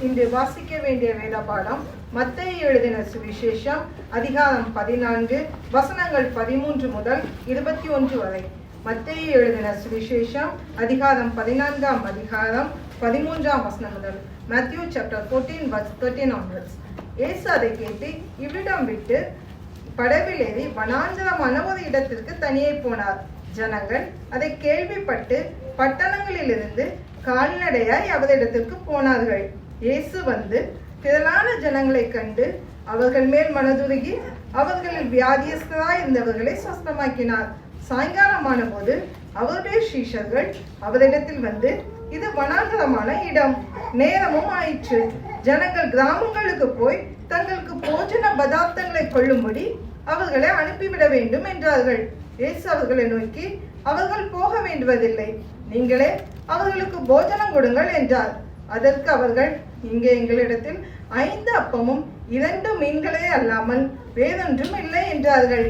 இன்று வாசிக்க வேண்டிய வேத பாடம் மத்தேயு எழுதின சுவிசேஷம் அதிகாரம் 14 வசனங்கள் 13 முதல் 21 வரை. மத்தேயு எழுதின சுவிசேஷம் அதிகாரம் 14 அதிகாரம் 13 வசனம் முதல். Matthew chapter 14 verse 13 onwards. இயேசு அதை கேட்டு இவ்விடம் விட்டு படவில் ஏறி வனாந்தரமான ஒரு இடத்திற்கு தனியே போனார். ஜனங்கள் அதை கேள்விப்பட்டு பட்டணங்களிலிருந்து கால்நடையாய் அவரிடத்திற்கு போனார்கள். இயேசு வந்து திரளான ஜனங்களை கண்டு அவர்கள் மேல் மனதுருகி அவர்களில் வியாதியஸ்தராய் இருந்தவர்களை சுஸ்தமாக்கினார். சாயங்காலமான போது அவருடைய சீஷர்கள் அவரிடத்தில் வந்து, இது வனாந்தரமான இடம், நேரமும் ஆயிற்று, ஜனங்கள் கிராமங்களுக்கு போய் தங்களுக்கு போஜன பதார்த்தங்களை கொள்ளும்படி அவர்களை அனுப்பிவிட வேண்டும் என்றார்கள். இயேசு அவர்களை நோக்கி, அவர்கள் போக வேண்டுவதில்லை, நீங்களே அவர்களுக்கு போஜனம் கொடுங்கள் என்றார். அதற்கு அவர்கள், இங்கே எங்களிடத்தில் 5 அப்பமும் 2 மீன்களே அல்லாமல் வேறொன்றும் இல்லை என்றார்கள்.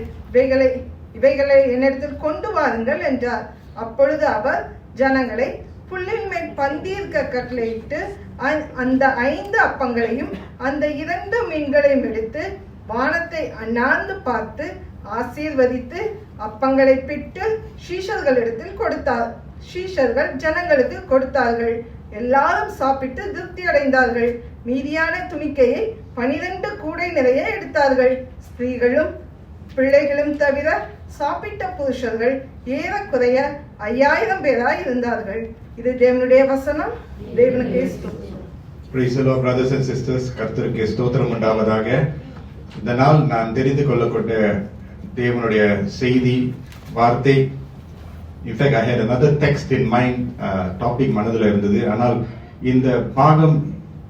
இவைகளை என்னிடத்தில் கொண்டு வாருங்கள் என்றார். அப்பொழுது அவர் ஜனங்களை புல்லின் மேல் பந்தியிருக்க கட்டளையிட்டு அந்த 5 அப்பங்களையும் அந்த 2 மீன்களையும் எடுத்து வானத்தை அண்ணாந்து பார்த்து ஆசீர்வதித்து அப்பங்களை பிட்டு சீஷர்களிடத்தில் கொடுத்தார். சீஷர்கள் ஜனங்களுக்கு கொடுத்தார்கள். எல்லாரும் சாப்பிட்டு திருப்தி அடைந்தார்கள். மீதியான துணிக்கையை 12 கூடை நிறைய எடுத்தார்கள். ஸ்திரீகளும் பிள்ளைகளும் தவிர சாப்பிட்ட புருஷர்கள் ஏறக்குறைய 5000 பேராய் இருந்தார்கள். இது தேவனுடைய வசனம். தேவனுக்கே ஸ்தோத்திரம். Praise the Lord, brothers and sisters. கர்த்தருக்கு ஸ்தோத்திரம் உண்டாவதாக. இந்த நாள் நான் தெரிந்து கொள்ளக்கூடிய தேவனுடைய செய்தி வார்த்தை. In fact, I had another text in mind, topic மனதில் இருந்தது. ஆனால் இந்த பாகம்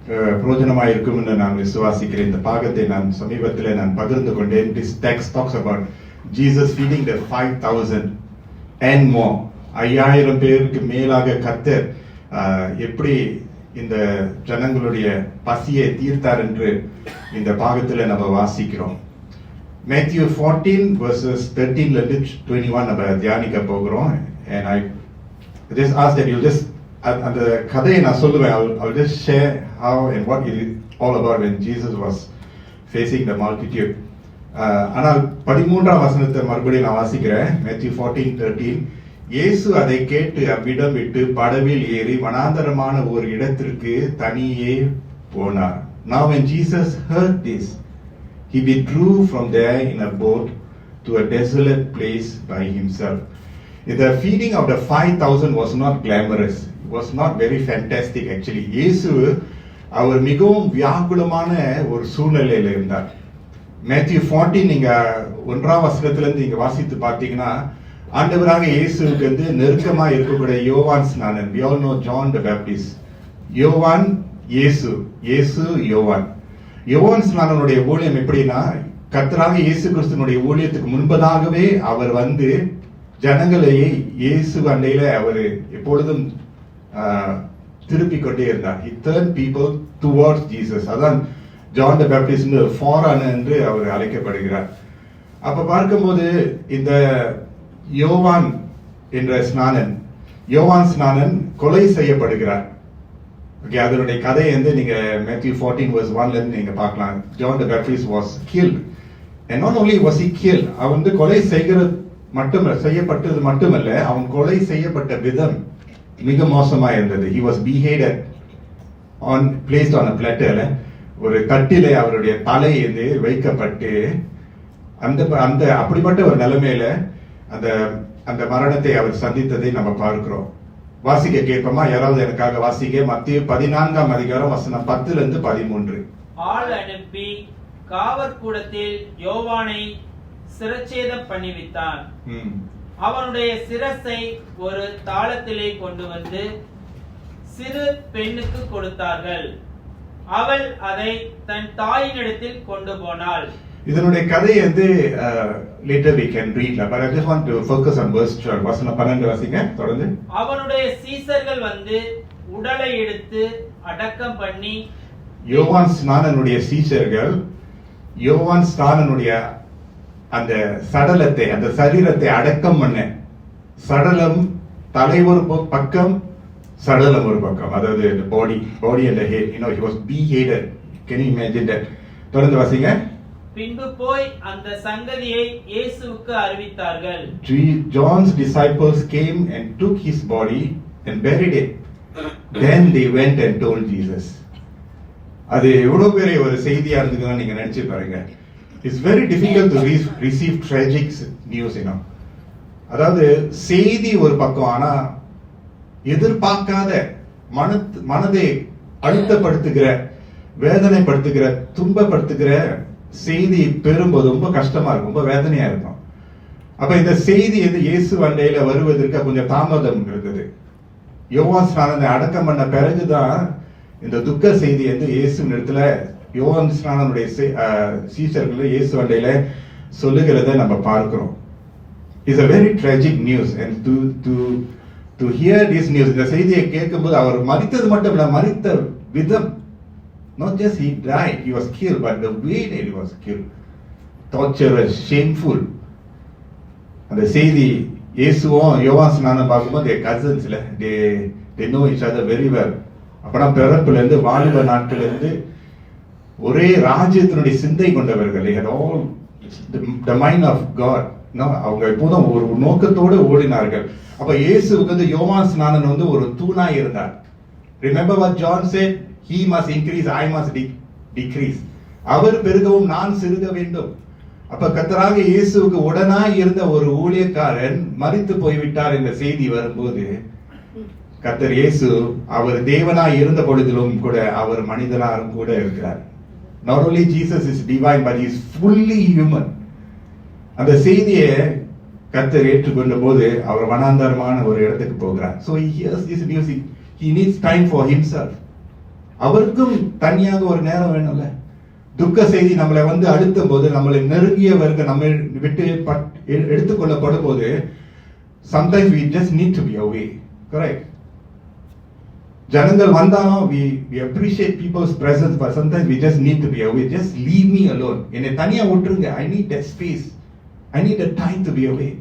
பிரயோஜனமாக இருக்கும் என்று நான் விசுவாசிக்கிறேன். இந்த பாகத்தை நான் சமீபத்தில் நான் பகிர்ந்து கொண்டேன். This text talks about Jesus feeding the 5,000 and more. 5000 பேருக்கு மேலாக கர்த்தர் எப்படி இந்த ஜனங்களுடைய பசியை தீர்த்தார் என்று இந்த பாகத்தில் நம்ம வாசிக்கிறோம். Matthew 14 verses 13 to 21 நம்ம தியானிக்க போகிறோம். And I just ask that you just அந்த கதையை நான் சொல்லுவேன். I'll just share how and what it is all about when Jesus was facing the multitude. ஆனால் 13 வசனத்தை மறுபடியும் நான் வாசிக்கிறேன். Matthew 14:13. இயேசு அதை கேட்டு அவ்விடம் விட்டு படவில் ஏறி வனாந்தரமான ஒரு இடத்திற்கு தனியே போனார். Now when Jesus heard this, he withdrew from there in a boat to a desolate place by himself. The feeding of the 5,000 was not glamorous. It was not very fantastic actually. இயேசு அவர் மிகவும் வியாகுலமான ஒரு சூழ்நிலையில் இருந்தார். Matthew 14 நீங்க 1ஆம் வசனத்திலிருந்து நீங்க வாசித்து பார்த்தீங்கன்னா, ஆண்டவராக இயேசுவுக்கு வந்து நெருக்கமா இருக்கக்கூடிய யோவான் ஸ்நானன். We all know John the Baptist. யோவான் இயேசு, இயேசு யோவான். யோவான் ஸ்நானனுடைய ஊழியம் எப்படின்னா, கர்த்தராக இயேசு கிறிஸ்துனுடைய ஊழியத்துக்கு முன்பதாகவே அவர் வந்து ஜனங்களை இயேசு அண்டையில அவர் எப்பொழுதும் திருப்பிக் கொண்டே இருந்தார். He turned people towards Jesus. அதான் ஜான் த பேப்டிஸ்ட் ஃபாரனர் என்று அவர் அழைக்கப்படுகிறார். அப்ப பார்க்கும்போது இந்த யோவான் என்ற ஸ்நானன், யோவான் ஸ்நானன் கொலை செய்யப்படுகிறார். அதனுடைய கதையை வந்து நீங்க Matthew 14 verse 1 இருந்து நீங்க பார்க்கலாம். John the Baptist was killed, and not only was he killed, அவன் வந்து கொலை செய்யப்பட்டது மட்டுமல்ல, அவன் கொலை செய்யப்பட்ட விதம் மிக மோசமா இருந்தது. He was beheaded placed on a platter. ஒரு தட்டிலே அவருடைய தலை வந்து வைக்கப்பட்டு அந்த அப்படிப்பட்ட ஒரு நிலைமையில அந்த மரணத்தை அவர் சந்தித்ததை நம்ம பார்க்கிறோம். வாசிக்க கேட்போமா? யாராவது எனக்காக வாசிக்க. மத்தேயு 14ஆம் அதிகாரம் வசனம் 10 இருந்து 13. ஆள் அனுப்பி காவற்கூடத்தில் யோவானை சிரச்சேதம் பண்ணிவித்தான். அவனுடைய சிரசை ஒரு தாளத்திலே கொண்டு வந்து சிறு பெண்ணுக்கு கொடுத்தார்கள். அவள் அதை தன் தாயினிடத்தில் கொண்டு போனாள். இதனுடைய கதை வந்து later we can read, but I just want to focus on verse 12. வசனம் 12 வாசிங்க தொடர்ந்து. அவனுடைய சீசர்கள் வந்து உடலை எடுத்து அடக்கம் பண்ணி, யோவான் ஸ்நானனுடைய சீஷர்கள் யோவான் ஸ்நானனுடைய அந்த சடலத்தை, அந்த சரீரத்தை அடக்கம் பண்ண, சடலம் தலை ஒரு பக்கம் சடலம் ஒரு பக்கம், அதாவது பாடி and the head, he was beheaded. Can you imagine that? தொடர்ந்து வாசிங்க. பின்பு போய் அந்த சங்கதியை இயேசுவுக்கு அறிவித்தார்கள். John's disciples came and took his body and buried it. Then they went and told Jesus. அது எவ்வளவு பெரிய ஒரு செய்தியா இருந்ததுன்னு நீங்க நினைச்சு பாருங்க. It's very difficult to receive tragic news, அதாவது செய்தி ஒரு பக்கம், ஆனா எதிர்பார்க்காத மனதை அழுத்தப்படுத்துகிற, வேதனைப்படுத்துகிற, துன்பப்படுத்துகிற செய்தி பெறும்போது ரொம்ப கஷ்டமா இருக்கும், ரொம்ப வேதனையா இருக்கும். அப்ப இந்த செய்தி இயேசு அண்டையில வருவதற்கு கொஞ்சம் தாமதம் இருந்தது. யோவான் ஸ்நானனை அடக்கம் பண்ண பிறகுதான் இந்த துக்க செய்தி இயேசு இடத்துல யோவான் ஸ்நானனுடைய சீஷர்கள் இயேசு அண்டையில சொல்லுகிறத நம்ம பார்க்கிறோம். It's a very tragic news, and to hear this news, இந்த செய்தியை கேட்கும்போது அவர் மரித்தது மட்டும் இல்ல, மரித்த விதம், not just he died, he was killed, but the way that he was killed, torturous, shameful. அந்த செய்தி இயேசுவும் யோவான் ஸ்நானம் பார்க்கும்போது their cousins, they know each other very well. அப்பதான் பிறப்புல இருந்து வாலிப நாட்கள் இருந்து ஒரே ராஜ்யத்தினுடைய சிந்தை கொண்டவர்கள், they had all the mind of God. அவங்க எப்போதும் ஒரு நோக்கத்தோடு ஓடினார்கள். அப்ப இயேசுவுக்கு யோவான் ஸ்நானன் ஒரு தூணாய் இருந்தார். Remember what John said? He must increase, I must decrease. அவர் பெருகவும் நான் சிறுக வேண்டும். அப்ப கர்த்தராக இயேசுவுக்கு உடனாய் இருந்த ஒரு ஊழியக்காரன் மரித்து போய்விட்டார் என்ற செய்தி வரும்போது, கர்த்தர் இயேசு அவர் தேவனாய் இருந்த பொழுதிலும் கூட அவர் மனிதனாரும் கூட இருக்கிறார். Not only Jesus is divine, but he is fully human. அந்த செய்தியை கர்த்தர் ஏற்றுக்கொண்ட போது அவர் வனாந்தரமான ஒரு இடத்துக்கு போகிறார். So he hears this news, he needs time for himself. அவருக்கும் தனியாக ஒரு நேரம் வேணும்ல. துக்க செய்தி நம்மளை அழுத்தும் போது, நம்மளை நெருங்கியவர்கள் நம்ம விட்டு எடுத்துக்கொள்ளப்படும் போது, sometimes we just need to be away. Correct? ஜனங்கள் வந்தாலும் we appreciate people's presence, but sometimes we just need to be away. Just leave me alone. என்னை தனியா விட்டுருங்க. I need that space. I need a time to be away.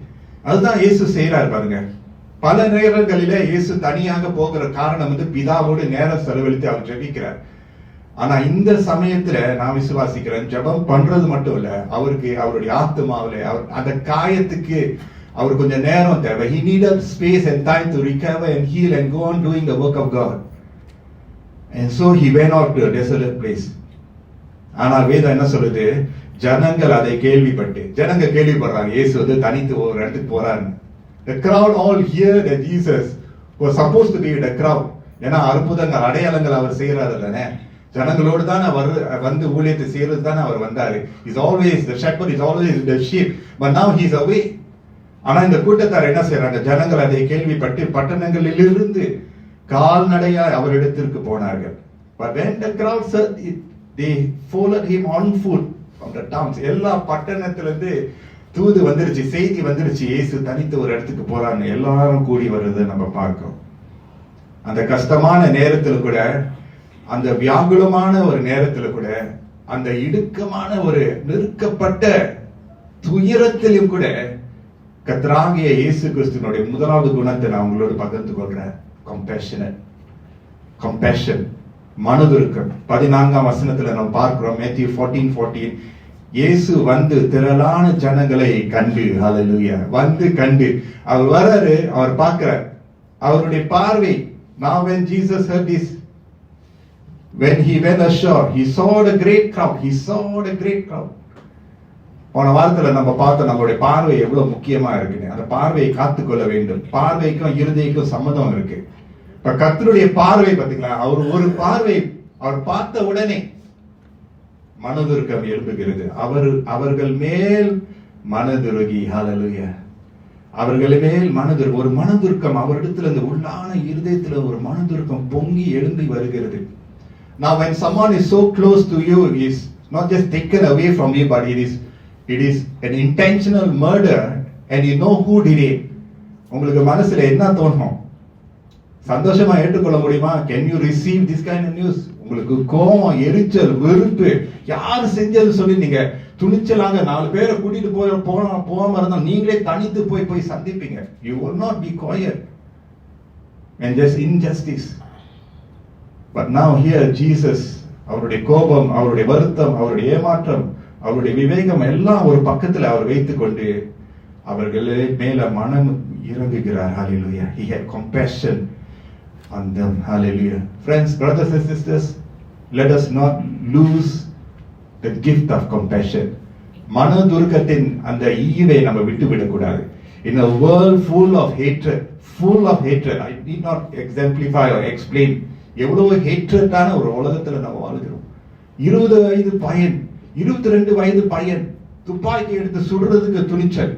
அதுதான் இயேசு செய்யறாரு பாருங்க. பல நேரங்களிலே இயேசு தனியாக போகிற காரணம் பிதாவோடு நேரம் செலவழித்து அவர் ஜெபிக்கிறார். ஆனா இந்த சமயத்துல நான் விசுவாசிக்கிறேன், ஜெபம் பண்றது மட்டும் இல்ல, அவருக்கு அவருடைய ஆத்மாவிலே அந்த காயத்துக்கு அவர் கொஞ்சம் நேரம் தேவை. He needed space and time to recover and heal and go on doing the work of God. And so he went out to a desolate place. ஆனால் வேதம் என்ன சொல்லுது? ஜனங்கள் அதை கேள்விப்படுறாங்க, இயேசு தனித்து ஒரு இடத்துக்கு போறாரு. The crowd all hear that Jesus was supposed to be with the crowd. ஏன்னா அற்புதங்கள், அடையாளங்கள் அவர் செய்யறாரு தானே, ஜனங்களோடு தான் வந்து ஊழியத்தை செய்யறது தானே அவர் வந்தாரு. He's always the shepherd, is always the sheep, but now he's away. ஆனா இந்த கூட்டத்தார் என்ன செய்யறாங்க? ஜனங்கள் அதை கேள்விப்பட்டு பட்டணங்களிலிருந்து கால்நடையா அவர் இடத்திற்கு போனார்கள். But when the crowd said it, they followed him on foot from the towns. எல்லா பட்டணத்திலிருந்து தூது வந்துருச்சு, செய்தி வந்துருச்சு, இயேசு தனித்து ஒரு இடத்துக்கு போறான்னு எல்லாரும் கூடி வருவதை நம்ம பார்க்கிறோம். அந்த கஷ்டமான நேரத்தில் கூட, அந்த வியாகுலமான ஒரு நேரத்தில் கூட, அந்த இடுக்கமான ஒரு நெருக்கப்பட்ட துயரத்திலும் கூட கர்த்தராகிய இயேசு கிறிஸ்துவினுடைய முதலாவது குணத்தை நான் உங்களோடு பகிர்ந்து கொள்றேன். கம்பேஷன், மனதுருக்கம். 14ஆம் வசனத்துல நாம் பார்க்கிறோம், Matthew 14:14, இயேசு வந்து திரளான ஜனங்களை கண்டு, ஹல்லேலூயா, வந்து கண்டு அவர் வராரு, அவர் பார்க்கிறார். அவருடைய பார்வை, now when Jesus heard this, when he went ashore, he saw the great crowd. போன வாரத்துல நம்ம பார்த்தோம் நம்மளுடைய பார்வை எவ்வளவு முக்கியமா இருக்குன்னு. அந்த பார்வையை காத்துக்கொள்ள வேண்டும். பார்வைக்கும் இருதயக்கும் சம்மதம் இருக்கு. இப்ப கர்த்தருடைய பார்வை பாத்தீங்களா, அவர் ஒரு பார்வை அவர் பார்த்த உடனே மனதுருக்கம் எழுப்புகிறது. அவர்கள் மேல் மனதுருகி, ஹல்லேலூயா, அவர்கள் மேல் மனதுருக்கம், ஒரு மனதுருக்கம் அவரிடத்துல இந்த உள்ளான இருதயத்துல ஒரு மனதுருக்கம் பொங்கி எழும்பி வருகிறது. Now when someone is so close to you, he is not just taken away from you, but it is an intentional murder, and you know who did it. உங்களுக்கு மனசுல என்ன தோணும்? சந்தோஷமா ஏற்றுக்கொள்ள முடியுமா? Can you receive this kind of news? உங்களுக்கு கோபம், எரிச்சல், வெறுப்பு, யாரு செஞ்சது சொல்லி நீங்க துணிச்சலாக 4 பேரை கூட்டிட்டு போகாம இருந்தா நீங்களே தனித்து போய் சந்திப்பீங்க. You will not be quiet. and just injustice. But now here Jesus, அவருடைய கோபம், அவருடைய வருத்தம், அவருடைய ஏமாற்றம், அவருடைய விவேகம் எல்லாம் ஒரு பக்கத்தில் அவர் வைத்துக் கொண்டு அவர்களே மேல மனம் இறங்குகிறார். Hallelujah. He had compassion on them. Hallelujah. Friends, brothers and sisters, let us not lose the gift of compassion. மனதுருக்கத்தின் அந்த ஈவை நம்ம விட்டுவிடக் கூடாது. In a world full of hatred, I need not exemplify or explain. எவ்வளவு ஹேட்ரட்டான ஒரு உலகத்துல நம்ம வாழ்கிறோம். 20 வயது பையன், 22 வயது பையன் துப்பாக்கி எடுத்து சுடுறதுக்கு துணிச்சல்.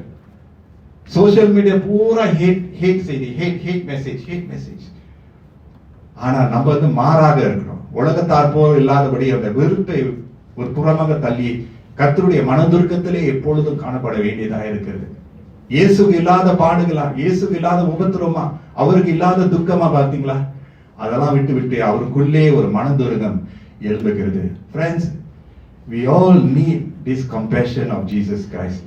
சோசியல் மீடியா பூரா ஹேட் செய்தி, ஹேட் மெசேஜ். ஆனா நம்ம வந்து மாறாக இருக்கிறோம். உலகத்தார் போல் இல்லாதபடி அந்த வெறுப்பை ஒரு புறமாக தள்ளி கர்த்தருடைய மனதுருக்கத்திலே எப்பொழுதும் காணப்பட வேண்டியதாக இருக்கிறது. இயேசுக்கு இல்லாத பாடுகளா, இயேசுக்கு இல்லாத உபத்திரமா, அவருக்கு இல்லாத துக்கமா பார்த்தீங்களா? அதெல்லாம் விட்டு அவருக்குள்ளே ஒரு மனதுருகம் எழும்புகிறது. Friends, we all need this compassion of Jesus Christ.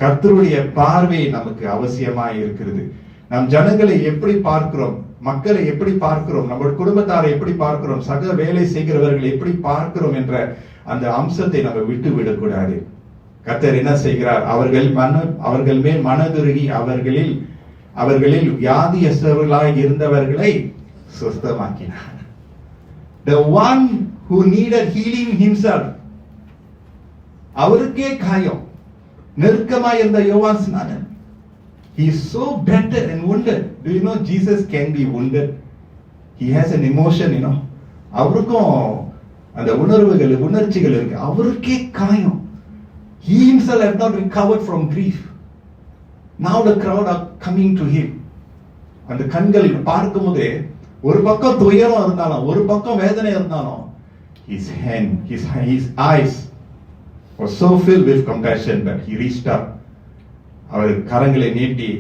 கர்த்தருடைய பார்வை நமக்கு அவசியமாய் இருக்கிறது. நம் ஜனங்களை எப்படி பார்க்கிறோம், மக்களை எப்படி பார்க்கிறோம், நம்ம குடும்பத்தாரை எப்படி பார்க்கிறோம், சக வேலை செய்கிறவர்களை எப்படி பார்க்கிறோம் என்ற அந்த அம்சத்தை நம்ம விட்டு விடக்கூடாது. கர்த்தர் என்ன செய்கிறார்? அவர்கள் மேல் மனதுருகி அவர்களில் வியாதியஸ்தர்களாய் இருந்தவர்களை சுஸ்தமாக்கினார். The one who needed healing himself, அவருக்கே காயம், நெருக்கமாய் இருந்த யோவான் ஸ்நானன், he is so battered and wounded. Do you know Jesus can be wounded? He has an emotion, அவருக்கும் அந்த உணர்ச்சிகள் இருக்கு. அவருக்கே காயம். He himself had not recovered from grief. Now the crowd are coming to him. அந்த கண்கள் பார்க்கும்போதே ஒரு பக்கம் துயரம் இருந்தாலும், ஒரு பக்கம் வேதனை இருந்தாலும், his eyes were so filled with compassion that he reached up. அவர் கரங்களை நீட்டி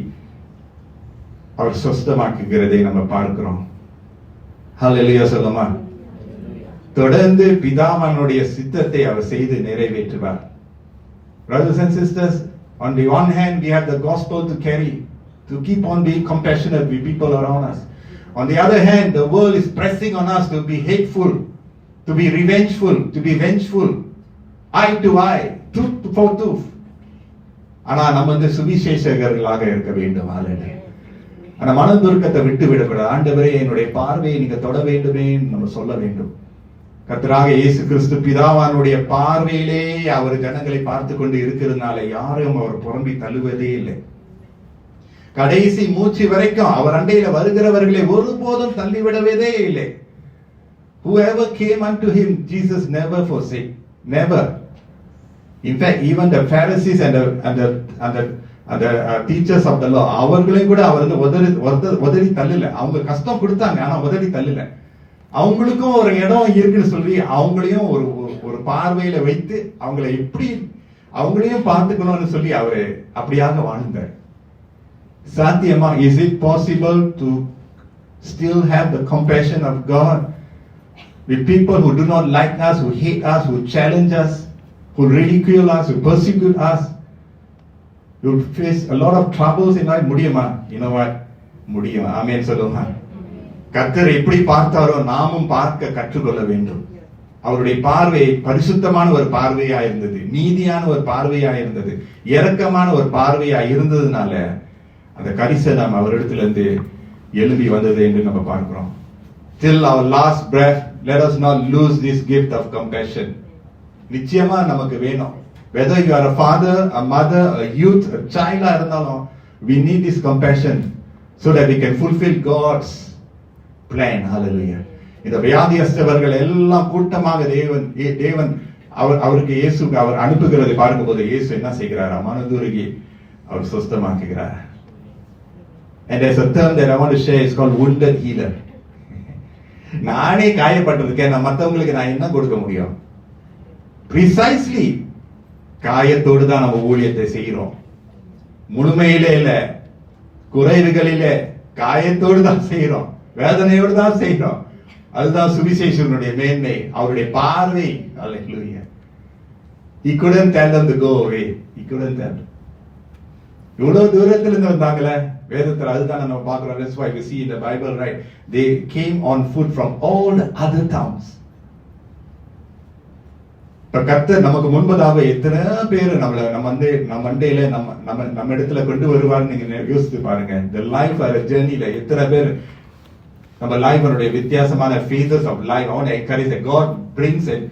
அவர் சுஸ்தமாக்குகிறதை நம்ம பார்க்கிறோம். ஹல்லேலூயா சொல்லுமா. தொடர்ந்து பிதாமனுடைய சித்தத்தை அவர் செய்து நிறைவேற்றுவார். Brothers and sisters, on the one hand we have the gospel to carry, to keep on being compassionate with people around us. On the other hand, the world is pressing on us to be hateful, to be revengeful, to be vengeful, eye to eye, tooth for tooth. ஆனா நம்ம வந்து சுவிசேஷகர்களாக இருக்க வேண்டும். ஆனா மனதுருக்கத்தை விட்டு விடக்கூடாது. ஆண்டவரே, என்னுடைய பார்வையை நீங்க தொட வேண்டுமே நம்ம சொல்ல வேண்டும். கர்த்தராக இயேசு கிறிஸ்து பிதாவானுடைய பார்வையிலே அவர் ஜனங்களை பார்த்து கொண்டு இருக்கிறதுனால யாரும் அவர் புறம்பி தள்ளுவதே இல்லை. கடைசி மூச்சு வரைக்கும் அவர் அண்டையில வருகிறவர்களை ஒருபோதும் தள்ளிவிடவே இல்லை. Whoever came unto him, Jesus never forsake. Never. In fact, even the Pharisees and the teachers of the law, அவர்களையும் கூட அவர் வந்து உதறி தள்ளல. அவங்க கஷ்டம் கொடுத்தாங்க, ஆனா உதறி தள்ளல. அவங்களுக்கும் ஒரு இடம் இருக்குன்னு சொல்லி அவங்களையும் ஒரு பார்வையில வைத்து அவங்களையும் பார்த்துக்கணும்னு சொல்லி அவரு அப்படியாக வாழ்ந்தார். சாத்தியமா? Is it possible to still have the compassion of God with people who do not like us, who hate us, who challenge us, who ridicule us, who persecute us? You will face a lot of troubles in life. முடியுமா? You know what? முடியும். ஆமென் சொல்லுங்க. கர்த்தர் எப்படி பார்த்தாரோ நாமும் பார்க்க கற்றுக்கொள்ள வேண்டும். அவருடைய பார்வை பரிசுத்தமான ஒரு பார்வையா இருந்தது, நீதியான ஒரு பார்வையா இருந்தது, இரக்கமான ஒரு பார்வையா இருந்ததுனால அந்த கரிசனம் அவரிடத்திலிருந்து எழும்பி வந்தது என்று நம்ம பார்க்கிறோம். Till our last breath, let us not lose this gift of compassion. நிச்சயமா நமக்கு வேணும். Whether you are a father, a mother, a youth, a child இருந்தாலும் we need this compassion so that we can fulfill God's plan. Hallelujah. இந்த வியாதியஸ்தவர்கள் எல்லாம் கூட்டமாக தேவன் அவருக்கு இயேசுக்கு அவர் அனுப்புகிறதை பார்க்கும்போது இயேசு என்ன செய்கிறார்? மனதுருகி அவர் சுஸ்தமாக்குகிறார். And there's a term that I want to share, it's called wounded healer. நானே காயப்பட்டிருக்கேன், நான் மற்றவங்களுக்கு நான் என்ன கொடுக்க முடியும்? Precisely காயத்தோடு தான் நம்ம ஊழியத்தை செய்கிறோம். முழுமையிலே இல்ல, குறைவுகளிலே காயத்தோடு தான் செய்கிறோம், வேதனையோடு தான் செய்கிறோம். அதுதான் சுவிசேஷனுடைய மேன்மை, அவருடைய பார்வை. Hallelujah. He couldn't tell them to go away. He couldn't tell them. இவ்வளவு தூரத்திலிருந்து வந்தாங்களே, வேதத்துல அதுதான் நம்ம பார்க்கிறோம். That's why we see in the Bible, right? They came on foot from all the other towns. இப்ப கர்த்தர் நமக்கு முன்பதாக எத்தனை பேர் நம்ம மண்டையில நம்ம இடத்துல கொண்டு வருவார்னு நீங்க யோசித்து பாருங்க. The life or journeyல எத்தனை பேர் நம்ம லைஃபனுடைய வித்தியாசமான phases of life. I want to encourage that God brings and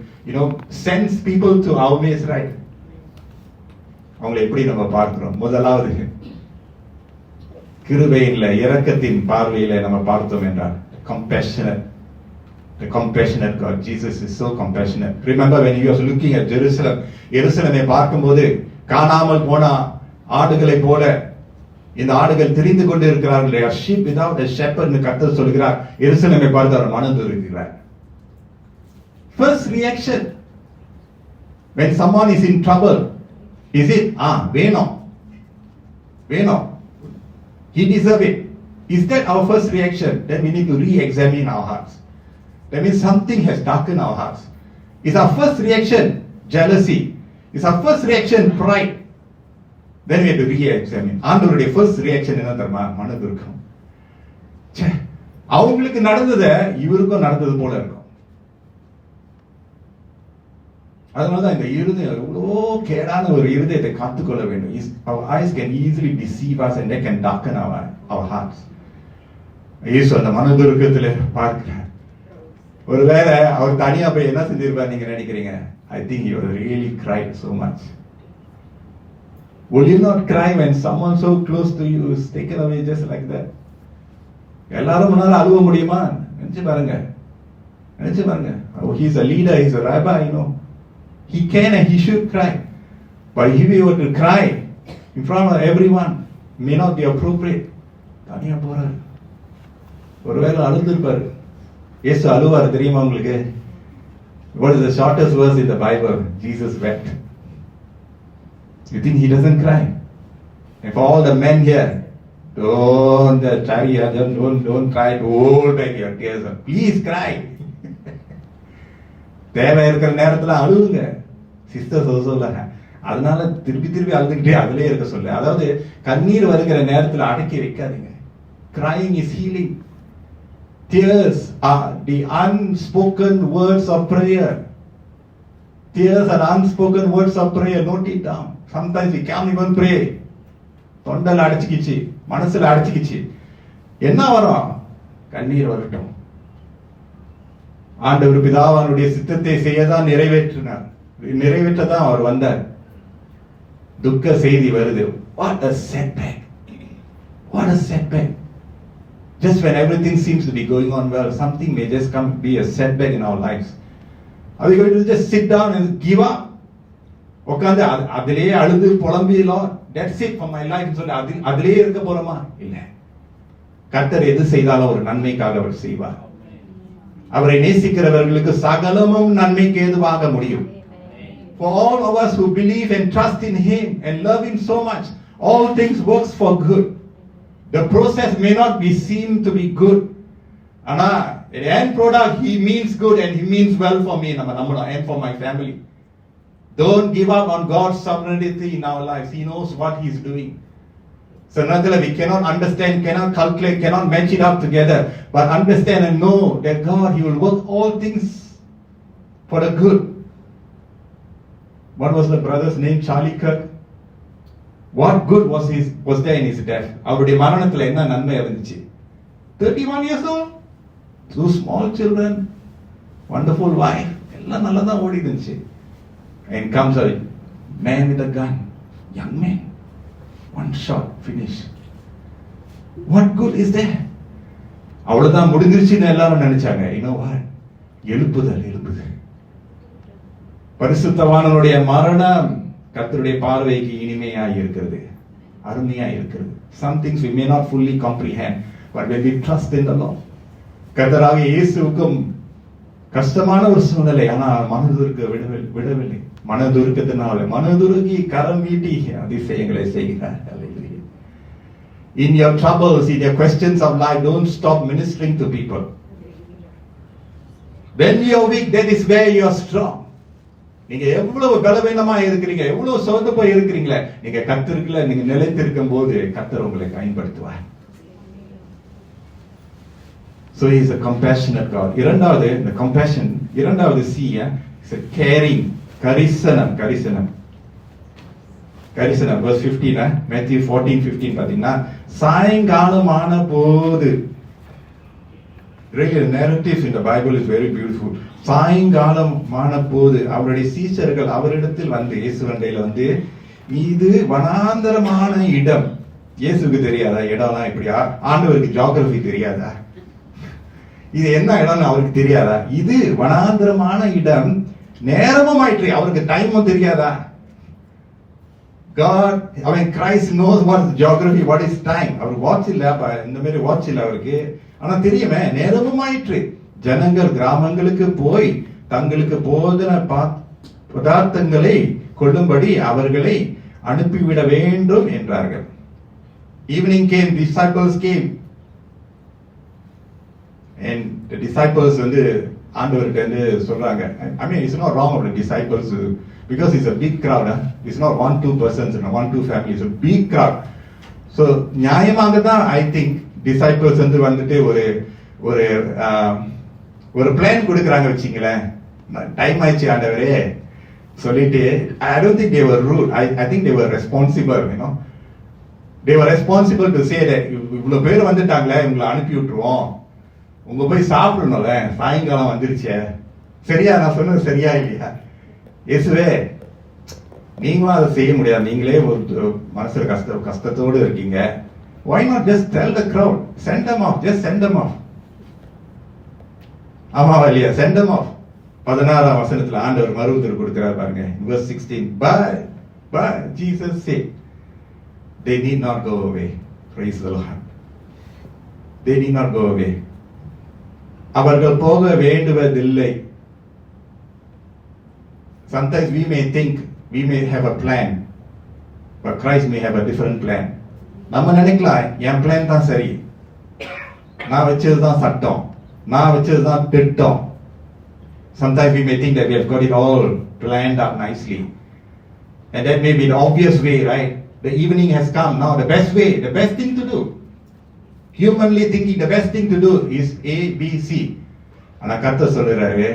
sends people to our ways, right? அவங்களை எப்படி நம்ம பார்க்கிறோம்? முதலாவது கிருபையில இரக்கத்தின் பார்வையில நம்ம பார்த்தோம் என்றால் compassionate. The compassionate God. Jesus is so compassionate. Remember when he was looking at Jerusalem, எருசலேமை பார்க்கும்போது காணாமல் போன ஆடுகளை போல இந்த ஆடுகள் திரிந்து கொண்டு இருக்கிறார்கள். They are sheep without a shepherd ன்னு கர்த்தர் சொல்கிறார். எருசலேமை பார்த்து அவர் மனதுருகிறார். First reaction when someone is in trouble, is it வேணும் he deserve it? Is that our first reaction? Then we need to re-examine our hearts. That means something has darkened our hearts. Is our first reaction jealousy? Is our first reaction pride? Then we have to re-examine. ஆண்டவருடைய first reaction என்ன தெரியுமா? மனதுருக்கம். அவங்களுக்கு நடந்தது இவருக்கும் நடந்தது போல இருக்கும். அதனாலதான் இந்த இருதயம் எவ்வளோ கேடான ஒரு இருதயத்தை காத்துக்கொள்ள வேண்டும். Our eyes can easily deceive us and they can darken our hearts. இயேசு அந்த மனதுருக்கத்துல பார்க்கிறார். ஒருவேளை அவர் தனியா போய் என்ன செஞ்சிருப்பார் நீங்க நினைக்கிறீங்க? I think he would really cried so much. Will you not cry when someone so close to you is taken away just like that? எல்லாரும் முன்னால அழுவ முடியுமா? நினைச்சு பாருங்க. He's a leader, he's a rabbi, he can and he should cry. But if he were to cry in front of everyone, may not be appropriate. தனியா போறாரு. ஒருவேளை அழுந்திருப்பாரு. இயேசு அழுவார் தெரியுமா உங்களுக்கு? What is the shortest verse in the Bible? Jesus wept. You think he doesn't cry? And for all the men here, don't try to hold back your tears. Please cry. தேவை இருக்கிற நேரத்துல அழுவுங்க. Sisters சொல்லுங்க. அதனால திருப்பி அழுதுகிட்டே அதிலே இருக்க சொல்ல. அதாவது கண்ணீர் வருகிற நேரத்துல அடக்கி வைக்காதீங்க. Crying is healing. Tears are the unspoken words of prayer. Tears are unspoken words of prayer. Note it down. Sometimes we can't even pray. தொண்டல அடைச்சிக்கிச்சு, மனசுல அடைச்சிக்கிச்சு. என்ன வரும்? கண்ணீர் வரட்டும். ஆண்டவர் பிதாவானுடைய சித்தத்தை செய்யதான் நிறைவேற்றதான் அவர் வந்தார். துக்க செய்தி வருது. What a setback. Just when everything seems to be going on well, something may just come be a setback in our lives. Are we going to just sit down and give up? உட்கார்ந்து அதிலேயே அழுது புலம்பியலோ that's it for my life சொல்லி அதிலேயே இருக்க போறோமா? இல்ல. கர்த்தர் எது செய்தாலும் ஒரு நன்மைக்காக அவர் செய்வார். அவரை நேசிக்கிறவர்களுக்கு சகலமும் நன்மைக்கு ஏதுவாக முடியும். For all of us who believe and trust in him and love him so much, all things works for good. The process may not be seen to be good. Ana the end product he means good and he means well for me and for my family. Don't give up on God's sovereignty in our lives. He knows what he's doing. So nothing we cannot understand, cannot calculate, cannot match it up together. But understand and know that God, he will work all things for the good. What was the brother's name? Charlie Kirk. What good was there in his death? அவருடைய மரணத்துல என்ன நன்மை இருந்துச்சு? 31 years old, 2 small children, wonderful wife, எல்லாம் நல்லா தான் ஓடி இருந்துச்சு. And comes a man with a gun, young man, one shot, finish. What good is there? அவ்வளவுதான் முடிஞ்சிருச்சுன்னு எல்லாரும் நினைச்சாங்க. You know what? எழுப்புதல். பரிசுத்தவானுடைய மரணம் கர்த்தருடைய பார்வைக்கு இனிமையாய் இருக்கிறது, அருமையாய் இருக்கிறது. Some things we may not fully comprehend, but when we trust in the Lord. கர்த்தராகிய இயேசுவுக்கும் கஷ்டமான ஒரு சூழ்நிலை, ஆனால் விடவில்லை. மனதுருகி கரம் நீட்டி அதிசயங்களை செய்கிறார். In your troubles, in your questions of life, don't stop ministering to people. When you are weak, that is where you are strong. நீங்க எவ்வளவு பலவீனமா இருக்கிறீங்க, எவ்வளவு சோர்ந்து போய் இருக்கிறீங்களே, நீங்க கர்த்தருக்குள்ள நீங்க நிலைத்திருக்கும் போது கர்த்தர் உங்களை பயன்படுத்துவார். So he is a compassionate God. இரண்டாவது, இந்த compassion, இரண்டாவது C is a caring, கரிசனம். Verse 15, Matthew 14:15 பாத்தீங்கன்னா, சாயங்காலமான போது, really the narrative in the Bible is very beautiful. சாயங்காலமான போது அவருடைய சீஷர்கள் அவரிடத்தில் வந்து, இயேசுவண்டையில வந்து, இது வனாந்தரமான இடம். இயேசுக்கு தெரியாதா இடம்லாம் இப்படி? ஆண்டவருக்கு ஜியோகிராஃபி தெரியாதா? இது என்ன இடம்னு அவருக்கு தெரியாதா? இது வனாந்தரமான இடம், நேரமும் ஆயிற்று, அவருக்கு டைமும் தெரியாதா? God, Christ knows what is geography, what is time. அவர் வாட்ச் இல்ல, இந்த மாதிரி வாட்ச் இல்ல அவருக்கு. ஆனா தெரியுமே, நேரமும் ஆயிற்று. ஜனங்கள் கிராமங்களுக்கு போய் தங்களுக்கு போதன பதார்த்தங்களை கொள்ளும்படி அவர்களை அனுப்பிவிட வேண்டும் என்றார்கள். Evening came, disciples came. And the disciples வந்து ஆண்டவர்கிட்ட வந்து சொல்றாங்க, I mean it's not wrong of the disciples because it's a big crowd. It's not 1-2 persons, 1-2 families, it's a big crowd. So நியாயமாக தான் I think disciples வந்து வந்துட்டு ஒரு plan கொடுக்கறாங்க வச்சீங்களேன். டைம் ஆயிடுச்சு ஆண்டவரே சொல்லிட்டு, I don't think they were rude. I think they were responsible, you know. They were responsible to say that இவ்வளவு பேர் வந்துட்டாங்களே, இவங்களை அனுப்பி விட்டுருவோம், உங்க போய் சாப்பிடணும்ல, சாயங்காலம் வந்துருச்சே. சரியா? நான் சொன்னது சரியா இல்லையா? இயேசுவே, நீங்களும் அதை செய்ய முடியாது, நீங்களே ஒரு மனசுல கஷ்டத்தோடு இருக்கீங்க. Why not just tell the crowd, send them off, just send them off. ஆமாவா இல்லையா? send them off. 16ஆம் வசனத்துல ஆண்டவர் மறுஉத்தரவு கொடுக்கிறார் பாருங்க, verse 16. But Jesus said they need not go away. Praise the Lord. They need not go away. அவர்கள் போக வேண்டுவதில்லை. Sometimes we may think we may have a plan, but Christ may have a different plan. நம்ம நினைக்கலாம், என் plan தான் சரி, நான் வச்சதுதான் சட்டம், நான் வச்சதுதான் திட்டம். Sometimes we may think that we have got it all planned up nicely, and that may be the obvious way, right? The evening has come now. The best way, the best thing to do, humanly thinking, the best thing to do is A, B, C. ஆனா கர்த்தர் சொல்றாரு,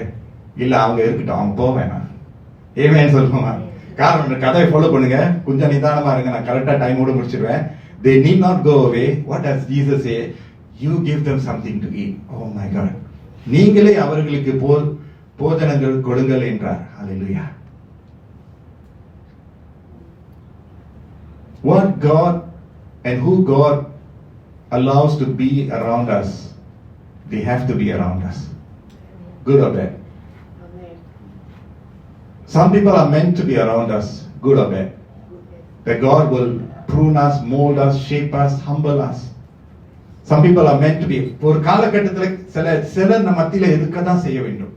இல்ல அவங்க இருக்கட்டும், அவங்க போக வேணாம். ஏமேன்னு சொல்லுவாங்க. காரணம், கதையை ஃபாலோ பண்ணுங்க, கொஞ்சம் நிதானமா இருங்க, நான் கரெக்டா டைமோட முடிச்சிருவேன். They need not go away. What does Jesus say? You give them something to eat. Oh my God. நீங்களே அவர்களுக்கு போஜனங்கள் கொடுங்கள் என்றார். Hallelujah. What God and who God allows to be around us, they have to be around us, good or bad. Some people are meant to be around us, good or bad. That God will prune us, mold us, shape us, humble us. Some people are meant to be. ஒரு காலகட்டத்தில் சிலர் நம்ம மத்தியில இருக்கதான் செய்ய வேண்டும்.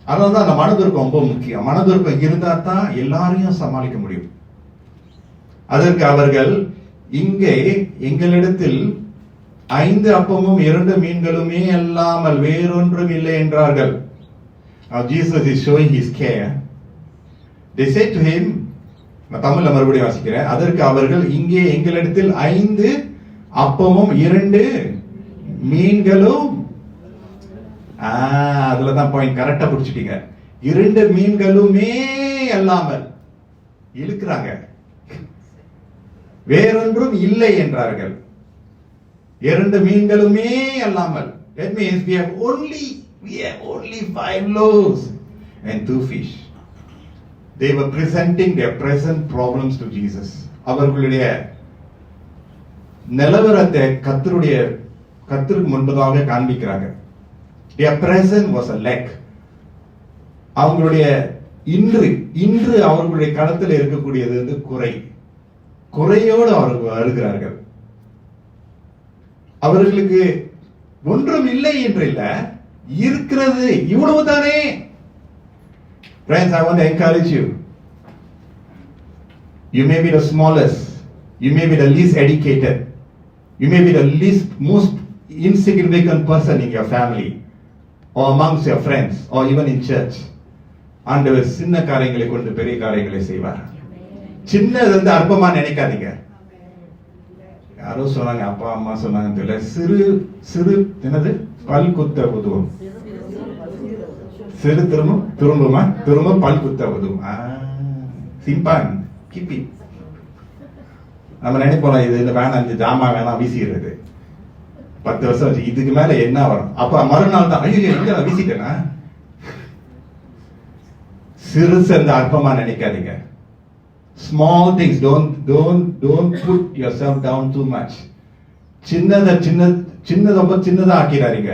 அதனால்தான் அந்த மனதுருக்கம் ரொம்ப முக்கியம். மனதுருக்கம் இருந்தா தான் எல்லாரையும் சமாளிக்க முடியும். அதற்கு அவர்கள் இங்கே எங்களிடத்தில் 5 அப்பமும் 2 மீன்களுமே அல்லாமல் வேறொன்றும் இல்லை என்றார்கள். Now Jesus is showing his care. They said to him, நான் தமிழ்ல மறுபடியும் வாசிக்கிறேன். அதற்கு அவர்கள் இங்கே எங்களிடத்தில் 5 அப்பமும் 2 மீன்களும், அதுலதான் பாயிண்ட், கரெக்டா புடிச்சிட்டீங்க. 2 மீன்களுமே அல்லாமல் இழுக்கிறாங்க, வேறொன்றும் இல்லை என்றார்கள். 2 மீன்களுமே அல்லாமல். That means we have only 5 loaves and 2 fish. They were presenting their present problems to Jesus. அவர்களுடைய நிலவரத்தை கர்த்தருக்கு முன்பதாக காண்பிக்கிறாங்க. Their present was a lack. அவங்களுடைய இன்று அவர்களுடைய களத்தில் இருக்கக்கூடியது வந்து குறையோடு அவர்கள் அழுகிறார்கள். அவர்களுக்கு ஒன்றும் இல்லை என்று இல்ல, இருக்கிறது இவ்வளவுதானே. Friends, I want to encourage you. You may be the smallest, you may be the least educated, you may be the most insignificant person in your family or amongst your friends or even in church. ஆண்டவர் சின்ன காரியங்களை கொண்டு பெரிய காரியங்களை செய்வார். சின்னது வந்து அற்பமா நினைக்காதீங்க. யாரோ சொன்னாங்க, அப்பா அம்மா சொன்னாங்க தெரியல, சிறு சிறு என்னது பல் குத்த உதவும், சிறு திரும்ப பல் குத்த உதவும். சிம்பான் கிப்பி நம்ம நினைப்போம், இது வேணாம், இந்த ஜாமா வேணாம், வீசிடுறது. 10 வருஷம் வச்சு இதுக்கு மேல என்ன வரும்? அப்ப மறுநாள் தான், ஐயோ எங்க வீசிட்டேனா. சிறுசு அந்த அற்பமா நினைக்காதீங்க. Small things, don't put yourself down too much. சின்னத ரொம்ப சின்னதா ஆக்கிறாருங்க.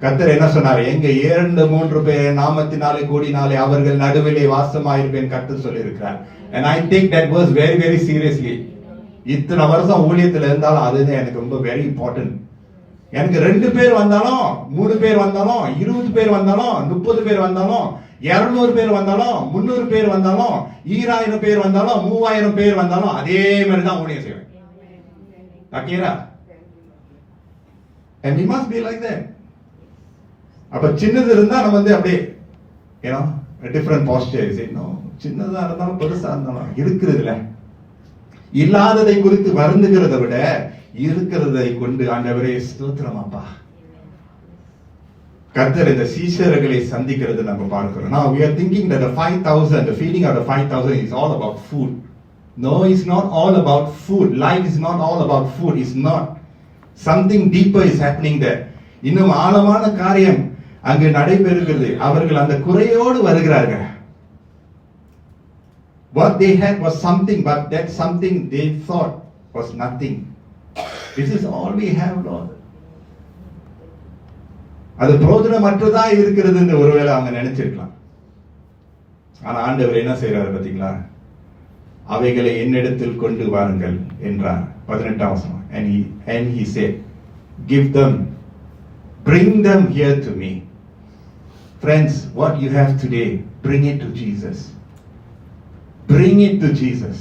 கர்த்தர் என்ன சொன்னாரு? எங்க 2-3 பேர் நாமத்தினாலே கூடினாலே அவர்கள் நடுவிலே வாசமாயிருப்பேன் கர்த்தர் சொல்லி இருக்கிறார். And I take that verse very very seriously. இத்தனை வருஷம் ஊழியத்துல இருந்தாலும் அதுதான் எனக்கு ரொம்ப வெரி இம்பார்ட்டன்ட். எனக்கு 2 பேர் வந்தாலும் 3 பேர் வந்தாலும் 20 பேர் வந்தாலும் 30 பேர் வந்தாலும் 200 பேர் வந்தாலும் 300 பேர் வந்தாலும் 2000 பேர் வந்தாலும் 3000 பேர் வந்தாலும் அதே மாதிரி தான் ஊழியம் செய்வேன். ஓகேரா? And we must be like that. அப்ப சின்னது இருந்தா நம்ம வந்து அப்படியே a different posture. சின்னதா இருந்தாலும் பெருசா இருந்தாலும் இருக்கிறதுல இல்லாததை குறித்து வருந்துகிறதை விட இருக்கிறதை கொண்டு ஆண்டவரே ஸ்தோத்திரம் அப்பா. கர்த்தர் இந்த சீஷர்களை சந்திக்கிறது நம்ம பார்க்கிறோம். Now we are thinking that the 5,000, the feeding of the 5,000 is all about food. No, it's not all about food. Life is not all about food. It's not. Something deeper is happening there. இன்னும் ஆழமான காரியம் அங்கு நடைபெறுகிறது. அவர்கள் அந்த குறையோடு வருகிறார்கள். What they had was something, but that something they thought was nothing. This is all we have, Lord. அது பிரயோஜனமற்றதா இருக்கிறது என்று ஒருவேளை அவங்க நினைச்சிருக்கலாம். ஆனா ஆண்டவர் என்ன செய்யறாரு பாத்தீங்களா? அவைகளை என்னிடத்தில் கொண்டு வாருங்கள் என்றார். 18ஆம் வசனம். And he said, give them, bring them here to me. Friends, what you have today, bring it to Jesus. Bring it to Jesus.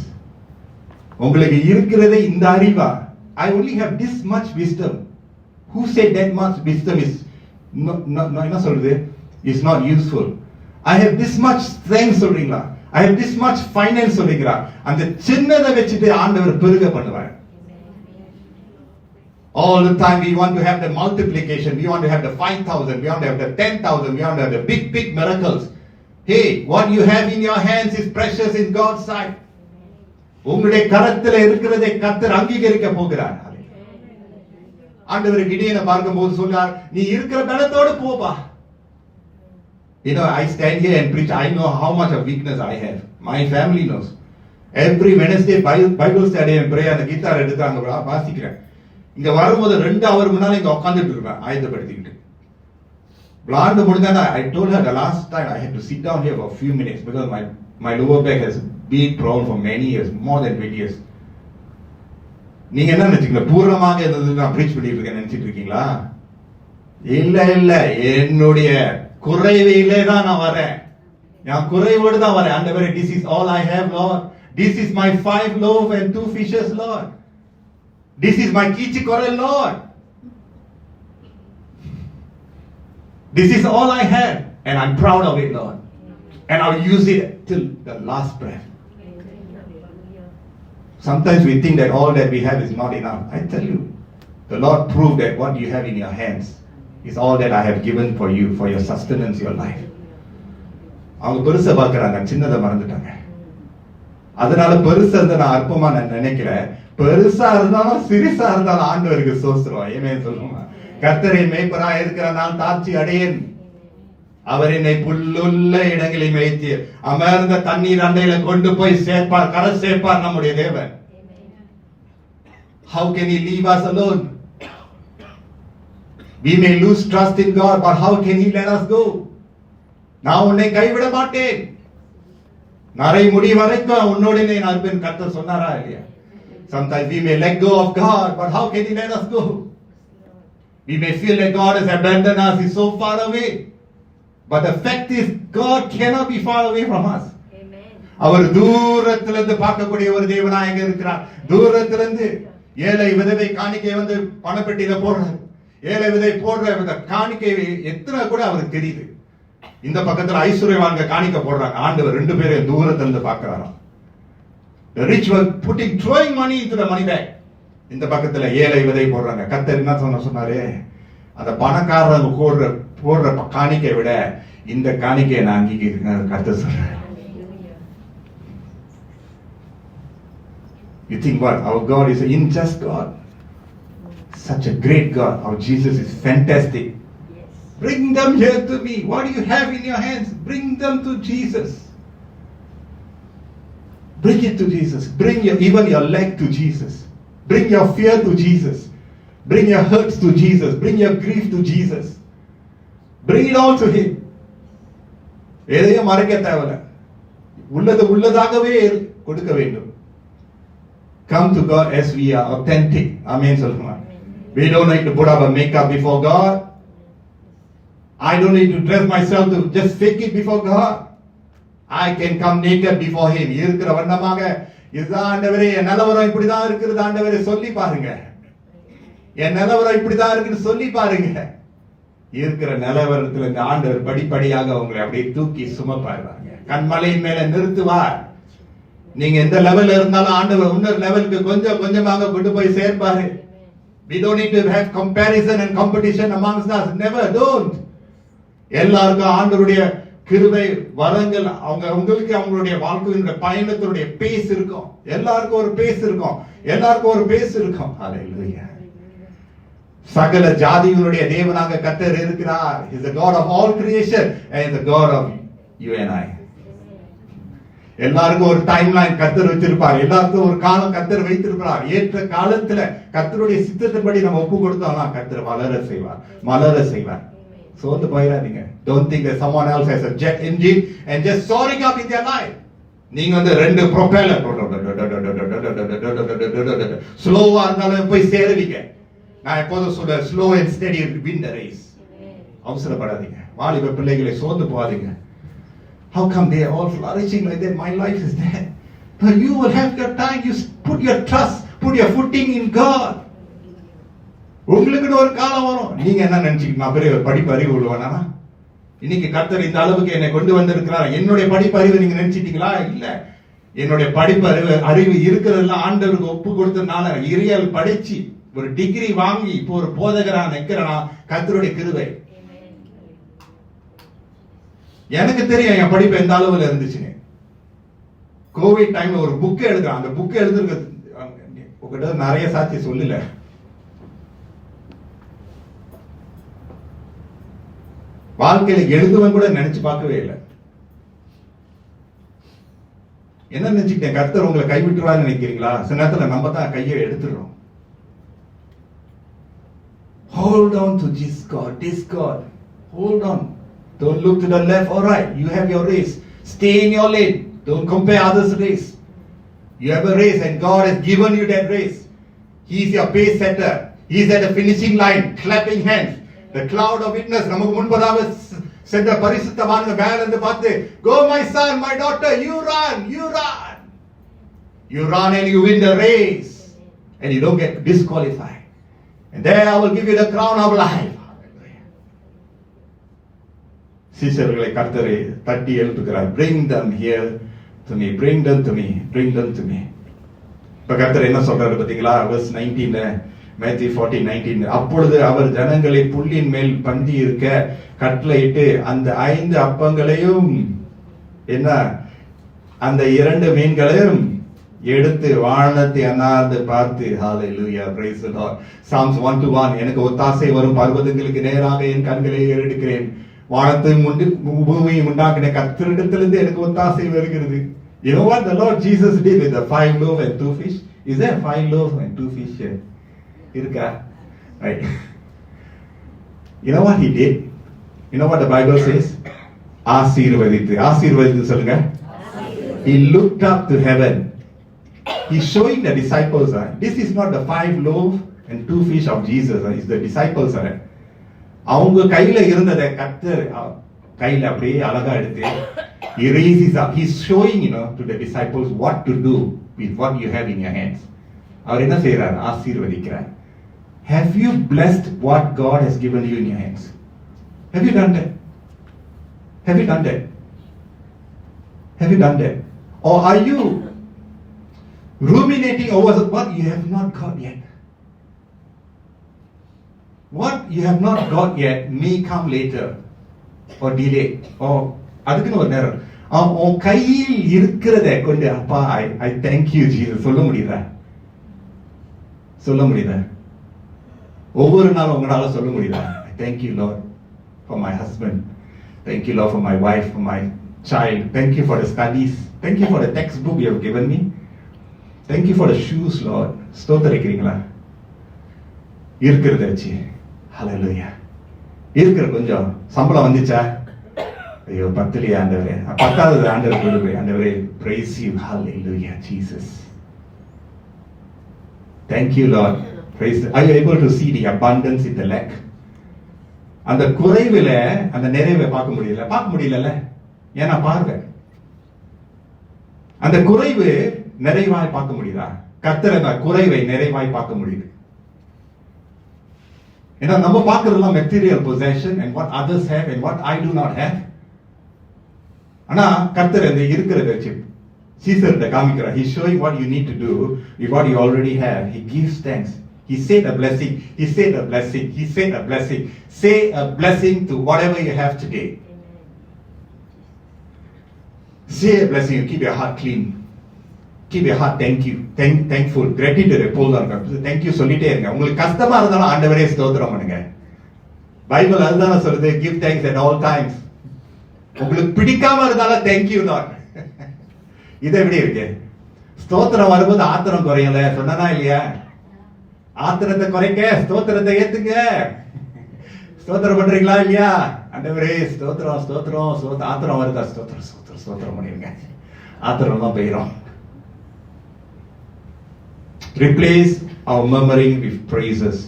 உங்களுக்கு இருக்கிறதே இந்த அறிவா? I only have this much wisdom. Who said that much wisdom is என்ன சொல்றது? Is not useful. I have this much strength சொல்றீங்களா? I have this much finance சொல்றீங்களா? அந்த சின்னதை வச்சுட்டு ஆண்டவர் பெருக பண்ணுவார். All the time we want to have the multiplication, we want to have the 5,000, we want to have the 10,000, we want to have the big miracles. Hey, what you have in your hands is precious in God's sight. உங்களுடைய கரத்தில் இருக்கிறதை கர்த்தர் அங்கீகரிக்க போகிறார். ஆண்டவர் கிடியனை பார்க்கும்போது சொல்றார், நீ இருக்கிற பலத்தோடு போப்பா. I stand here and preach. I know how much of weakness I have. My family knows. Every Wednesday Bible study and prayer அந்த கிட்டார் எடுத்து அங்க வாசிக்கிறேன். இங்க வரும்போது 2 hour முன்னால இங்க உட்கார்ந்துட்டு இருப்பேன் ஆயத்தப்படுத்திக்கிட்டு. விளாண்டு முடிஞ்சா I told her the last time I had to sit down here for a few minutes because my lower back has been prone for many years, more than 20 years. நீங்க என்ன நினைச்சீங்க? பூர்ணமாக இருந்தது நான் பிரீச் பண்ணிட்டு இருக்கேன் நினைச்சிட்டு இருக்கீங்களா? இல்ல, என்னுடைய குறைவிலே தான் நான் வரேன். நான் குறைவோடு தான் வரேன். ஆண்டவரே, this is all I have, Lord. This is my 5 loaves and 2 fishes, Lord. This is my கீச்சு குரல், Lord. This is all I have and I'm proud of it, Lord. And I'll use it till the last breath. Sometimes we think that all that we have is not enough. I tell you, the Lord proved that what you have in your hands is all that I have given for you, for your sustenance, your life. அவங்க பெருசா பார்க்கறாங்க, சின்னதை மறந்துட்டாங்க. அதனால பெருசா இருந்தா நான் அற்பமா நினைக்கிறேன். பெருசா இருந்தாலும் சிறிசா இருந்தாலும் ஆண்டவருக்கு ஸ்தோத்திரம். ஆமென் சொல்லுங்க. கர்த்தர் என் மேய்ப்பராய் இருக்கிற நான் தாழ்ச்சி அடையேன். அவர் என்னை புல்லுள்ள இடங்களில் மேய்த்து அமர்ந்த தண்ணீர் அண்டையில கொண்டு போய் சேர்ப்பார், கரை சேர்ப்பார் நம்முடைய தேவன். How can he leave us alone? We may lose trust in God, but how can he let us go? நான் உன்னை கைவிட மாட்டேன், நரை முடி வரைக்கும் உன்னோடு நான் இருப்பேன் கர்த்தர் சொன்னாரா இல்லையா? Sometimes we may let go of God, but how can he let us go? We may feel that God has abandoned us, he's so far away. But the fact is, God cannot be far away from us. அவர் தூரத்திலிருந்து பார்க்கக்கூடிய ஒரு தேவனாக இருக்கிறார். தூரத்திலிருந்து ஏழை விதவை காணிக்கை வந்து பணப்பெட்டியில போடுறாரு. ஏழை விதை போடுற காணிக்கை எத்தனை கூட அவருக்கு தெரியுது. இந்த பக்கத்துல ஐஸ்வர்யவான்க காணிக்க போடுறாங்க. ஆண்டவர் ரெண்டு பேரும் தூரத்துல இருந்து பார்க்கறாராம். The rich were throwing money into the money bag. இந்த பக்கத்துல ஏழை விதை போடுறாங்க. கர்த்தர் என்ன சொன்னாரு, அந்த பணக்காரங்க போடுற காணிக்கை விட இந்த காணிக்கையை நான் அங்கீகரிக்கிறேன் கர்த்தர் சொல்றாரு. You think what? Our God is an unjust God. Such a great God. Our Jesus is fantastic. Yes. Bring them here to me. What do you have in your hands? Bring them to Jesus. Bring it to Jesus. Bring even your leg to Jesus. Bring your fear to Jesus. Bring your hurts to Jesus. Bring your grief to Jesus. Bring it all to Him. எதையும் மறைக்க தேவையில்ல. உள்ளதாகவே கொடுக்க வேண்டும். Come to God as we are, authentic. Amen. We don't need to put up a makeup before God. I don't need to dress myself to just fake it before God. I can come naked before Him. இருக்கிற வண்ணமாக இதுதான் ஆண்டவரே, என் நிலவரம் இப்படிதான் இருக்குது ஆண்டவரே சொல்லி பாருங்க. என் நிலவரம் இப்படிதான் இருக்குன்னு சொல்லி பாருங்க. இருக்கிற நிலவரத்துல இந்த ஆண்டவர் படிப்படியாக உங்களை அப்படியே தூக்கி சுமப்பாருவாங்க. கண்மலையின் மேல நிறுத்துவார். நீங்க எந்த லெவல்ல இருந்தாலும் ஆண்டவர் இன்னொரு லெவலுக்கு கொஞ்சம் கொஞ்சமாக கொண்டு போய் சேர்ப்பாரு. We don't need to have comparison and competition amongst us. Never, don't. எல்லாருக்கும் ஆண்டவருடைய கிருபை வரங்கள் உங்களுக்கு அவங்களுடைய வாழ்க்கையினுடைய பயணத்தினுடைய பேஸ் இருக்கும். எல்லாருக்கும் ஒரு பேஸ் இருக்கும். எல்லாருக்கும் ஒரு பேஸ் இருக்கும். ஹalleluya. சகல ஜாதிகளுடைய தேவனாக கர்த்தர் இருக்கிறார். He is the God of all creation and He is the God of you and I. எல்லாருக்கும் ஒரு டைம் லைன் கர்த்தர் வச்சிருப்பார். எல்லாருக்கும் ஒரு காலம் கர்த்தர் வைத்திருப்பார். ஏற்ற காலத்துல கர்த்தருடைய சித்தத்தின்படி நம்ம ஒப்பு கொடுத்தோம்னா கர்த்தர் மலர செய்வார். சோர்ந்து போயிடாதீங்க. Don't think that someone else has a jet engine and just soaring up in their life. நீங்க வந்து ரெண்டு ப்ரொபெல்லர் ஸ்லோவா இருந்தாலும் போய் சேருவீங்க. நான் எப்போதும் சொல்ல slow and steady win the race. அவசரப்படாதீங்க. வாலிப பிள்ளைகளை சோர்ந்து போகாதீங்க. How come they are all flourishing like that? My life is dead. But you will have your time. You put your trust, put your footing in God. உங்களுக்கு ஒரு காலம் வரும். நீங்க என்ன நினைச்சீங்க, நான் பெரிய படிப்பு அறிவு உள்ளவனா? இன்னைக்கு கர்த்தர் இந்த அளவுக்கு என்னை கொண்டு வந்திருக்கிறார். என்னுடைய படிப்பு அறிவு நீங்க நினைச்சிட்டீங்களா? இல்ல. என்னுடைய படிப்பு அறிவு இருக்கிறதெல்லாம் ஆண்டவருக்கு ஒப்பு கொடுத்ததுனால இறையல் படிச்சு ஒரு டிகிரி வாங்கி இப்போ ஒரு போதகரா நிக்கிறனா கர்த்தருடைய கிருபை. எனக்கு தெரியும் என் படிப்பு எந்த அளவுல இருந்துச்சுன்னு. கோவிட் டைம்ல ஒரு புக் எழுதுறேன். அந்த புக் எழுதுறது நிறைய சாட்சி சொல்லல. வாழ்க்கையில எழுதுவன் கூட நினைச்சு பார்க்கவே இல்லை. என்ன நினைச்சுக்கிட்டேன், கர்த்தர் உங்களை கைவிட்டுருவான்னு நினைக்கிறீங்களா? சில நேரத்துல நம்ம தான் கையை எடுத்துடுறோம். Hold on to this God. Hold on. Don't look to the left or right. You have your race. Stay in your lane. Don't compare others' race. You have a race and God has given you that race. He is your pace setter. He is at the finishing line, clapping hands. The cloud of witness. நமக்கு முன்பதாக சென்ற பரிசுத்தவான்க மேல இருந்து பார்த்து, go my son, my daughter, you run. You run and you win the race. And you don't get disqualified. And there I will give you the crown of life. சீஷர்களை கர்த்தரை தட்டி எழுப்புகிறார். Bring them here to me. Bring them to me. Bring them to me. இப்ப கர்த்தர் என்ன சொல்றாரு பாத்தீங்களா? verse 19 Matthew 14:19. அப்பொழுது அவர் ஜனங்களை புல்லின் மேல் பந்தி இருக்க கட்டளையிட்டு அந்த 5 அப்பங்களையும் என்ன அந்த 2 மீன்களையும் எடுத்து வானத்தை அண்ணாந்து பார்த்து, ஹalleluya, praise the Lord. Psalms 1:1. எனக்கு ஒத்தாசை வரும் பர்வதங்களுக்கு நேராக என் கண்களை ஏறெடுக்கிறேன். வானத்தையும் பூமியையும் உண்டாக்கின கர்த்தரிடத்திலிருந்து எனக்கு ஒத்தாசை வருகிறது. You know what the Lord Jesus did with the 5 loaves and 2 fish? Is there 5 loaves and 2 fish here? Irka? Right. You know what he did? You know what the Bible says? ஆசீர்வதித்து சொல்லுங்க. He looked up to heaven. He's showing the disciples, this is not the 5 loaves and 2 fish of Jesus, it's the disciples. அவங்க கையில இருந்ததை கர்த்தர் கையில அப்படியே அழகா எடுத்து he raises up. He's showing to the disciples what to do with what you have in your hands. அவர் என்ன செய்யறார்? ஆசீர்வதிக்கிறார். Have you blessed what God has given you in your hands? Have you done that? Have you done that? Have you done that? Or are you ruminating over what you have not got yet? What you have not got yet may come later or delay. Or அதுக்குன்னு ஒரு நேரம் உன் கையில் இருக்கிறத கொண்டு அப்பா I thank you Jesus சொல்ல முடியுதா? சொல்ல முடியுதா? ஒவ்வொரு நாளும் உங்களால சொல்ல முடியுதா? I thank you Lord for my husband. Thank you Lord for my wife, for my child. Thank you for the studies. Thank you for the textbook you have given me. Thank you for the shoes Lord. ஸ்தோத்திரிக்கிறீங்களா? இருக்கிறத வச்சு ஹalleluya. இருக்கிற கொஞ்சம் சம்பளம் வந்துச்சா? ஐயோ பத்துலயே ஆண்டவரே, 10வது ஆண்டவர் கொடுங்க ஆண்டவரே, praise you, hallelujah Jesus. Thank you Lord. Praise. Are you able to see the abundance in the lack? அந்த குறைவில அந்த நிறைவை பார்க்க முடியல. ஏன்னா பார்வை. அந்த குறைவு நிறைவாய் பார்க்க முடியுதா? கர்த்தர் குறைவை நிறைவாய் பார்க்க முடியுது. ஏன்னா நம்ம பார்க்கறதெல்லாம் material possession and what others have and what I do not have. ஆனா கர்த்தர் அந்த இருக்கிறத வச்சு சீசர்ட்ட காமிக்கிறார். He's showing what you need to do with what you already have. He gives thanks. He said a blessing. He said a blessing. He said a blessing. Say a blessing to whatever you have today. Say a blessing. Keep your heart clean. Keep your heart thankful. Gratitude எப்போதும் thank you சொல்லிட்டே இருங்க. உங்களுக்கு கஷ்டமா இருந்தாலும் ஆண்டவரே ஸ்தோத்திரம் பண்ணுங்க. Bible அதுதான் சொல்லுது, give thanks at all times. உங்களுக்கு பிடிக்காம இருந்தாலும் thank you Lord. இது எப்படி இருக்கு? ஸ்தோத்திரம் வரும்போது ஆத்திரம் குறையல சொன்னா இல்லையா? ஆத்திரத்தை குறைக்க ஸ்தோத்திரத்தை ஏத்துங்க. ஸ்தோத்திரம் பண்றீங்களா இல்லையா? ஆண்டவரே ஸ்தோத்திரம் ஸ்தோத்திரம் ஸ்தோத்திரம். ஆத்திரம் வருதா? ஸ்தோத்திரம் ஸ்தோத்திரம் ஸ்தோத்திரம் பண்ணிருங்க. ஆத்திரம் தான் போயிடும். Replace our murmuring with praises.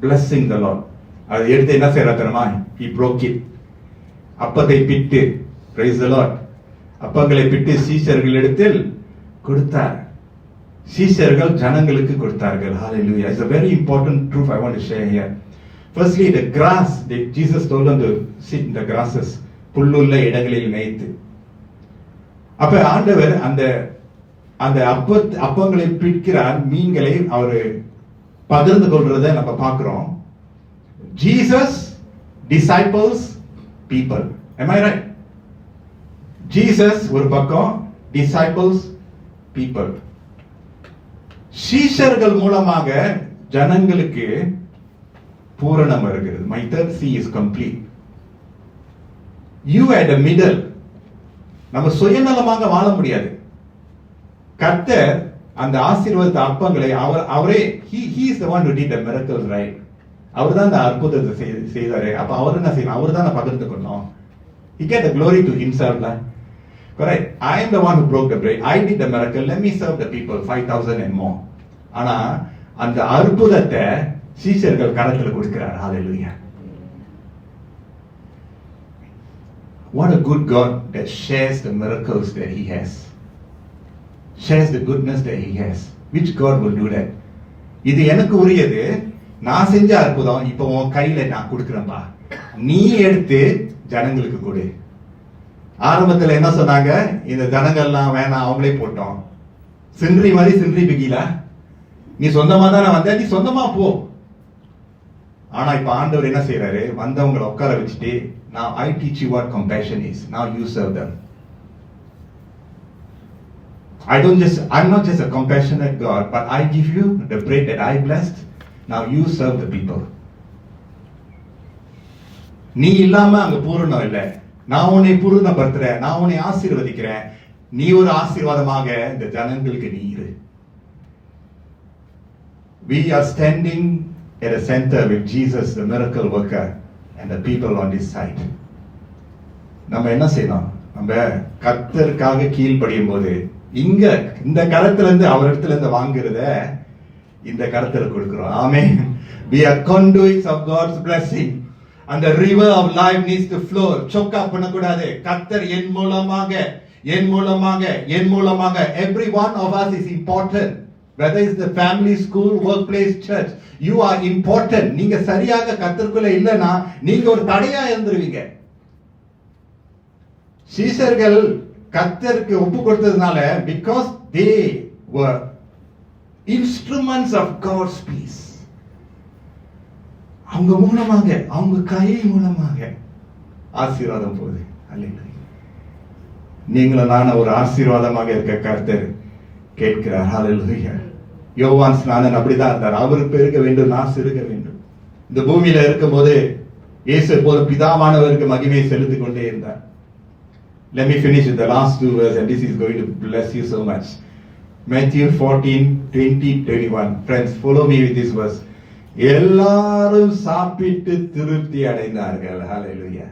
Blessing the Lord. அது எடுத்து என்ன செய்யறா தெரியுமா? He broke it. அப்பத்தை பிட்டு, praise the Lord. அப்பங்களை பிட்டு சீஷர்கள் இடத்தில் கொடுத்தார். சீஷர்கள் ஜனங்களுக்கு கொடுத்தார்கள். Hallelujah. It's a very important truth I want to share here. Firstly, the grass that Jesus told them to sit in the grasses. புல்லுள்ள இடங்களில் மேய்த்து. அப்ப ஆண்டவர் அந்த அந்த அப்பங்களை பிடிக்கிறார், மீன்களை அவர் பகிர்ந்து கொள்றதை நம்ம பார்க்கிறோம். Jesus, disciples, people. Am I right? Jesus ஒரு பக்கம், disciples, people. சீஷர்கள் மூலமாக ஜனங்களுக்கு பூரணம் வருகிறது. My third C is complete. You at the middle. நம்ம சுயநலமாக வாழ முடியாது. கர்த்தர் அந்த ஆசீர்வாத அப்பங்களை அவரே he is the one who did the miracles, right? அவர் தான் அந்த அற்புதத்தை செய்தாரு. அப்ப அவர் என்ன செய்யணும்? அவர் தான் பகிர்ந்து கொள்ளணும். He get the glory to himself. Correct? I am the one who broke the bread. I did the miracle. Let me serve the people, 5,000 and more. ஆனா அந்த அற்புதத்தை சீஷர்கள் கரத்துல கொடுக்கிறார். Hallelujah. What a good God that shares the miracles that he has. Shares the goodness that he has. Which God will do that? இது எனக்கு உரியது, நான் செஞ்ச அற்புதம், இப்போ உன் கையில நான் கொடுக்கிறேன்பா, நீ எடுத்து ஜனங்களுக்கு கொடு. ஆரம்பத்துல என்ன சொன்னாங்க? இந்த ஜனங்கள்லாம் வேணாம், அவங்களே போட்டோம். சின்றி மாதிரி சின்றி பிகில, நீ சொந்தமா தானே வந்த, நீ சொந்தமா போ. ஆனா இப்ப ஆண்டவர் என்ன செய்யறாரு? வந்தவங்களை உட்கார வச்சுட்டு, now I teach you what compassion is. Now you serve them. I'm not just a compassionate God, but I give you the bread that I blessed. Now you serve the people. நீ இல்லாம அங்க பூரணம் இல்ல. நான் உன்னை பூரணப்படுத்துறேன், நான் உன்னை ஆசீர்வதிக்கிறேன். நீ ஒரு ஆசீர்வாதமாக இந்த ஜனங்களுக்கு நீ இரு. We are standing at a center with Jesus, the miracle worker, and the people on this side. நம்ம என்ன செய்யணும்? நம்ம கர்த்தருக்காக கீழ்ப்படியும் போது இங்க இந்த கரத்துல இருந்து அவர் இடத்துல இருந்து வாங்குறத இந்த கரத்துல கொடுக்கிறோம். ஆமென். We are conduits of God's blessing. And the river of life needs to flow. choke up பண்ணக்கூடாது. கர்த்தர் என் மூலமாக every one of us is important. Whether it's the family, school, workplace, church, you are important. நீங்க சரியாக கர்த்தருக்குள்ள இல்லனா நீங்க ஒரு தடையா இருந்துருவீங்க. சீஷர்கள் கர்த்தருக்கு ஒப்பு கொடுத்ததுனால, because they were instruments of God's peace, அவங்க மூலமாக, அவங்க கை மூலமாக ஆசீர்வாதம் போகுது. அல்லேலூயா. நீங்களும் நானும் ஒரு ஆசீர்வாதமாக இருக்க கர்த்தர் கேட்கிறார். ஹல்லேலூயா. யோவான் ஸ்நானன் அப்படிதான் இருந்தார். அவர் பெருக வேண்டும், நான் சிறுக வேண்டும். இந்த பூமியில இருக்கும்போது இயேசு போல பிதாவானவருக்கு மகிமையை செலுத்திக் கொண்டே இருந்தார். Let me finish with the last two verses, and this is going to bless you so much. Matthew 14:20-21. Friends, follow me with this verse. எல்லாரும் சாப்பிட்டு திருப்தி அடைந்தார்கள். ஹல்லேலூயா.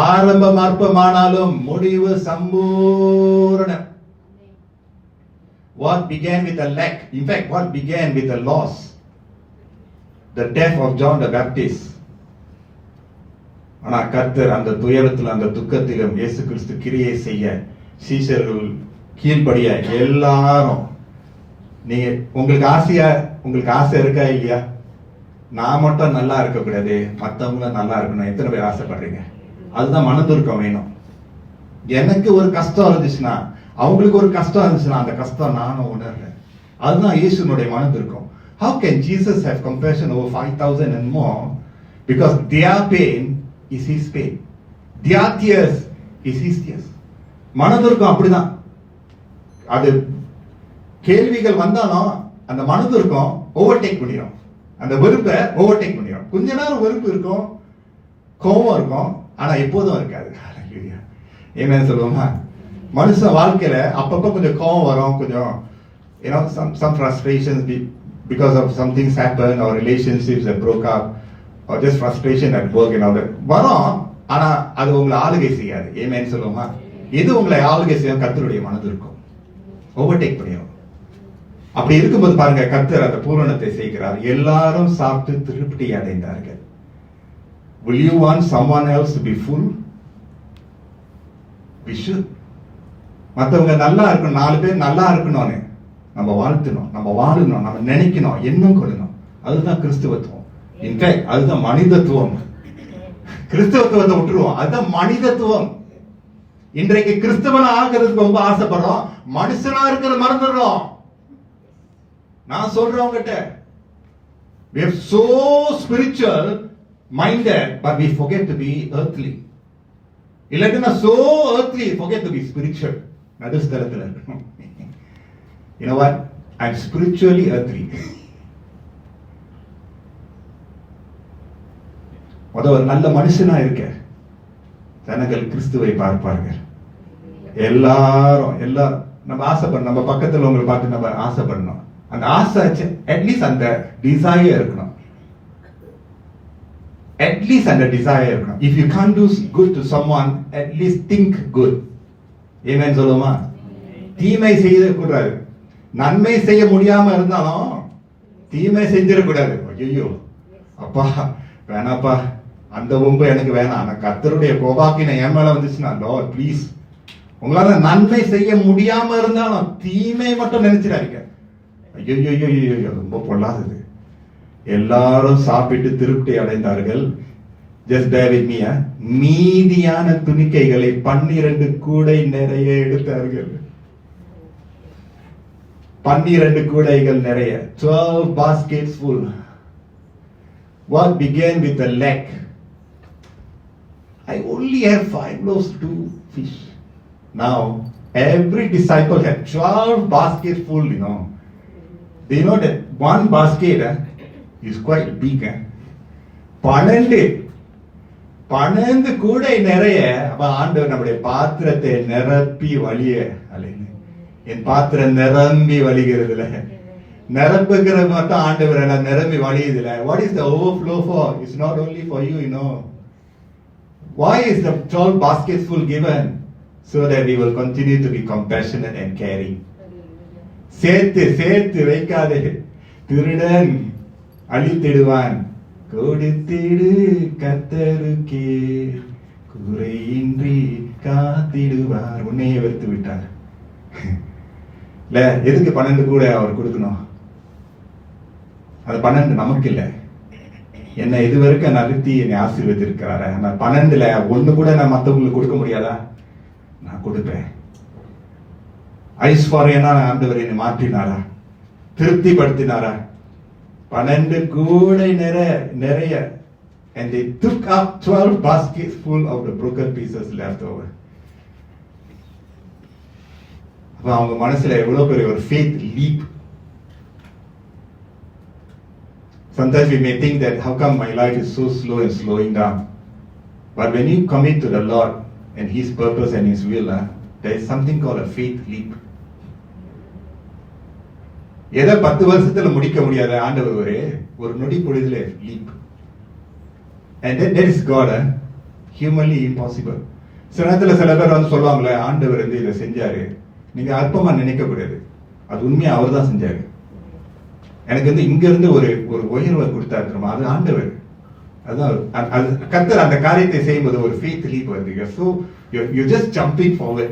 ஆரம்பம் அற்பமானாலும் முடிவு Sampooranam. What began with a lack, in fact, what began with a loss, the death of John the Baptist. ஆனா கர்த்தர் அந்த துயரத்தில், அந்த துக்கத்திலும் இயேசு கிறிஸ்து கிரியை செய்ய, சீஷர்கள் கீழ்படிய, எல்லாரும், நீங்க உங்களுக்கு ஆசை இருக்கா இல்லையா? நான் மட்டும் நல்லா இருக்க கூடாது, மத்தவங்களும் நல்லா இருக்கணும். எத்தனை பேர் ஆசைப்படுறீங்க? அதுதான் மனதுருக்கம் வேணும். எனக்கு ஒரு கஷ்டம் இருந்துச்சுன்னா, அவங்களுக்கு ஒரு கஷ்டம் இருந்துச்சுன்னா, அந்த கஷ்டம் நானும் உணர்றேன். அதுதான் இயேசுனுடைய மனதுருக்கம். How can Jesus have compassion over 5,000 and more? Because their pain is his pain, their tears is his tears. மனதுருக்கம் அப்படிதான். அது கேள்விகள் வந்தாலும் அந்த மனதுருக்கம் ஓவர்டேக் பண்ணிடும், அந்த வெறுப்பை ஓவர்டேக் பண்ணிடும். கொஞ்ச நேரம் வெறுப்பு இருக்கும், கோபம் இருக்கும், ஆனா எப்போதும் இருக்காது. ஏன் சொல்லுவோமா, மனுஷன் வாழ்க்கையில அப்பப்ப கொஞ்சம் கோபம் வரும், கொஞ்சம் some frustrations because of some things happen, or relationships that broke up, or just frustration at work and all that வரும். ஆனா அது உங்களை ஆளுகை செய்யாது. ஏன் சொல்லுவோமா, எது உங்களை ஆளுகை செய்யும்? கர்த்தருடைய மனதுருக்கம் ஓவர்டேக் பண்ணிடும். அப்படி இருக்கும்போது பாருங்க, கர்த்தர் அந்த பூரணத்தை செய்கிறார். எல்லாரும் சாப்பிட்டு திருப்தி அடைந்தார்கள். Will you want someone else to be full? We should. மற்றவங்க நல்லா இருக்கணும், 4 பேர் நல்லா இருக்கணும்னு நம்ம வாழ்த்தணும், நம்ம வாழணும், நம்ம நினைக்கணும், எண்ணம் கொள்ளணும். அதுதான் கிறிஸ்துவத்துவம். இன்ஃபேக்ட் அதுதான் மனிதத்துவம். கிறிஸ்தவத்துவத்தை விட்டுருவோம், அதுதான் மனிதத்துவம். இன்றைக்கு கிறிஸ்தவன் ஆகிறதுக்கு ரொம்ப ஆசைப்படுறோம், மனுஷனா இருக்கிறது மறந்துடுறோம். நான் சொல்றேன் உங்ககிட்ட, we are so spiritual minded but we forget to be earthly. இல்லைன்னா so earthly forget to be spiritual. நடுஸ்தலத்துல இருக்கணும். You know what? I'm spiritually earthly. ஒரு நல்ல மனுஷனா இருக்க ஜனங்கள் கிறிஸ்துவை பார்ப்பார்கள். எல்லாரும் நம்ம ஆசைப்படணும், நம்ம பக்கத்துல உங்களை பார்த்து நம்ம ஆசைப்படணும். அந்த ஆசை அட்லீஸ்ட் அந்த டிசைர் இருக்கணும். At least அந்த desire இருக்கணும். If you can't do good to someone, at least think good. Amen சொல்லுமா? தீமை செய்யக்கூடாது. நன்மை செய்ய முடியாம இருந்தாலும் தீமை செஞ்சிடக்கூடாது. ஐயோ அப்பா வேணாப்பா, அந்த ஒம்பு எனக்கு வேணாம். கர்த்தருடைய கோபாக்கின என் மேல வந்துச்சுன்னா, லார்ட் ப்ளீஸ், உங்களால நன்மை செய்ய முடியாம இருந்தாலும் தீமை மட்டும் நினைச்சிடாதீங்க. ஐயோ ரொம்ப பொல்லாதது. எல்லாரும் சாப்பிட்டு திருப்தி அடைந்தார்கள். Just bear with me. மீதியான துணிக்கைகளை 12 கூடை நிறைய எடுத்தார்கள். 12 கூடைகள் நிறைய, 12 baskets full. What began with a lack? I only have 5 loaves, 2 fish. Now every disciple had 12 baskets full. Do you know that one basket is quite big. 12 கூடை நிறைய. ஆண்டவர் நம்முடைய பாத்திரத்தை நிரப்பி வழிய, என் பாத்திரம் நிரம்பி வழிகிறதுல, நிரப்புகிற மட்டும் ஆண்டவர் நிரம்பி வழியுதுல. What is the overflow for? It's not only for you, Why is the 12 baskets full given? So that we will continue to be compassionate and caring. சேர்த்து வைக்காதே, திருடன் அழித்திடுவான், கொடுத்திடு கர்த்தருக்கே, குறையின்றி காத்திடுவார். உன்னையே வெறுத்து விட்டார். இல்ல, எதுக்கு 12 கூட அவர் கொடுக்கணும்? அது 12 நமக்கு இல்ல, என்னை இதுவரைக்கும் நடத்தி என்னை ஆசீர்வதிருக்கிறாரு. நான் 12ல 1 கூட நான் மற்றவங்களுக்கு கொடுக்க முடியாதா? நான் கொடுப்பேன். ஐஸ்வர்யனா ஆண்டவர் என்னை மாற்றினாரா? திருப்திப்படுத்தினாரா? 12 கூடை நிறைய. And they took up 12 baskets full of the broken pieces left over. அப்ப அவங்க மனசுல எவ்வளவு பெரிய ஒரு faith leap. Sometimes we may think that how come my life is so slow and slowing down. But when you commit to the Lord and His purpose and His will, there is something called a faith leap. எதை 10 வருஷத்துல முடிக்க முடியாத ஆண்டவர் ஒரு நொடி பொழுதுல leap. And that is God, humanly impossible. சில நேரத்துல சில பேர் வந்து சொல்லுவாங்களே, ஆண்டவர் வந்து இதை செஞ்சாரு. நீங்க அற்பமா நினைக்க கூடாது. அது உண்மையா அவர் தான் செஞ்சாரு. எனக்கு வந்து இங்க இருந்து ஒரு உயர்வை கொடுத்தாரு தெரியுமா, அது ஆண்டவர். அதுதான் கர்த்தர் அந்த காரியத்தை செய்யும்போது ஒரு faith leap வருது. So you're just jumping forward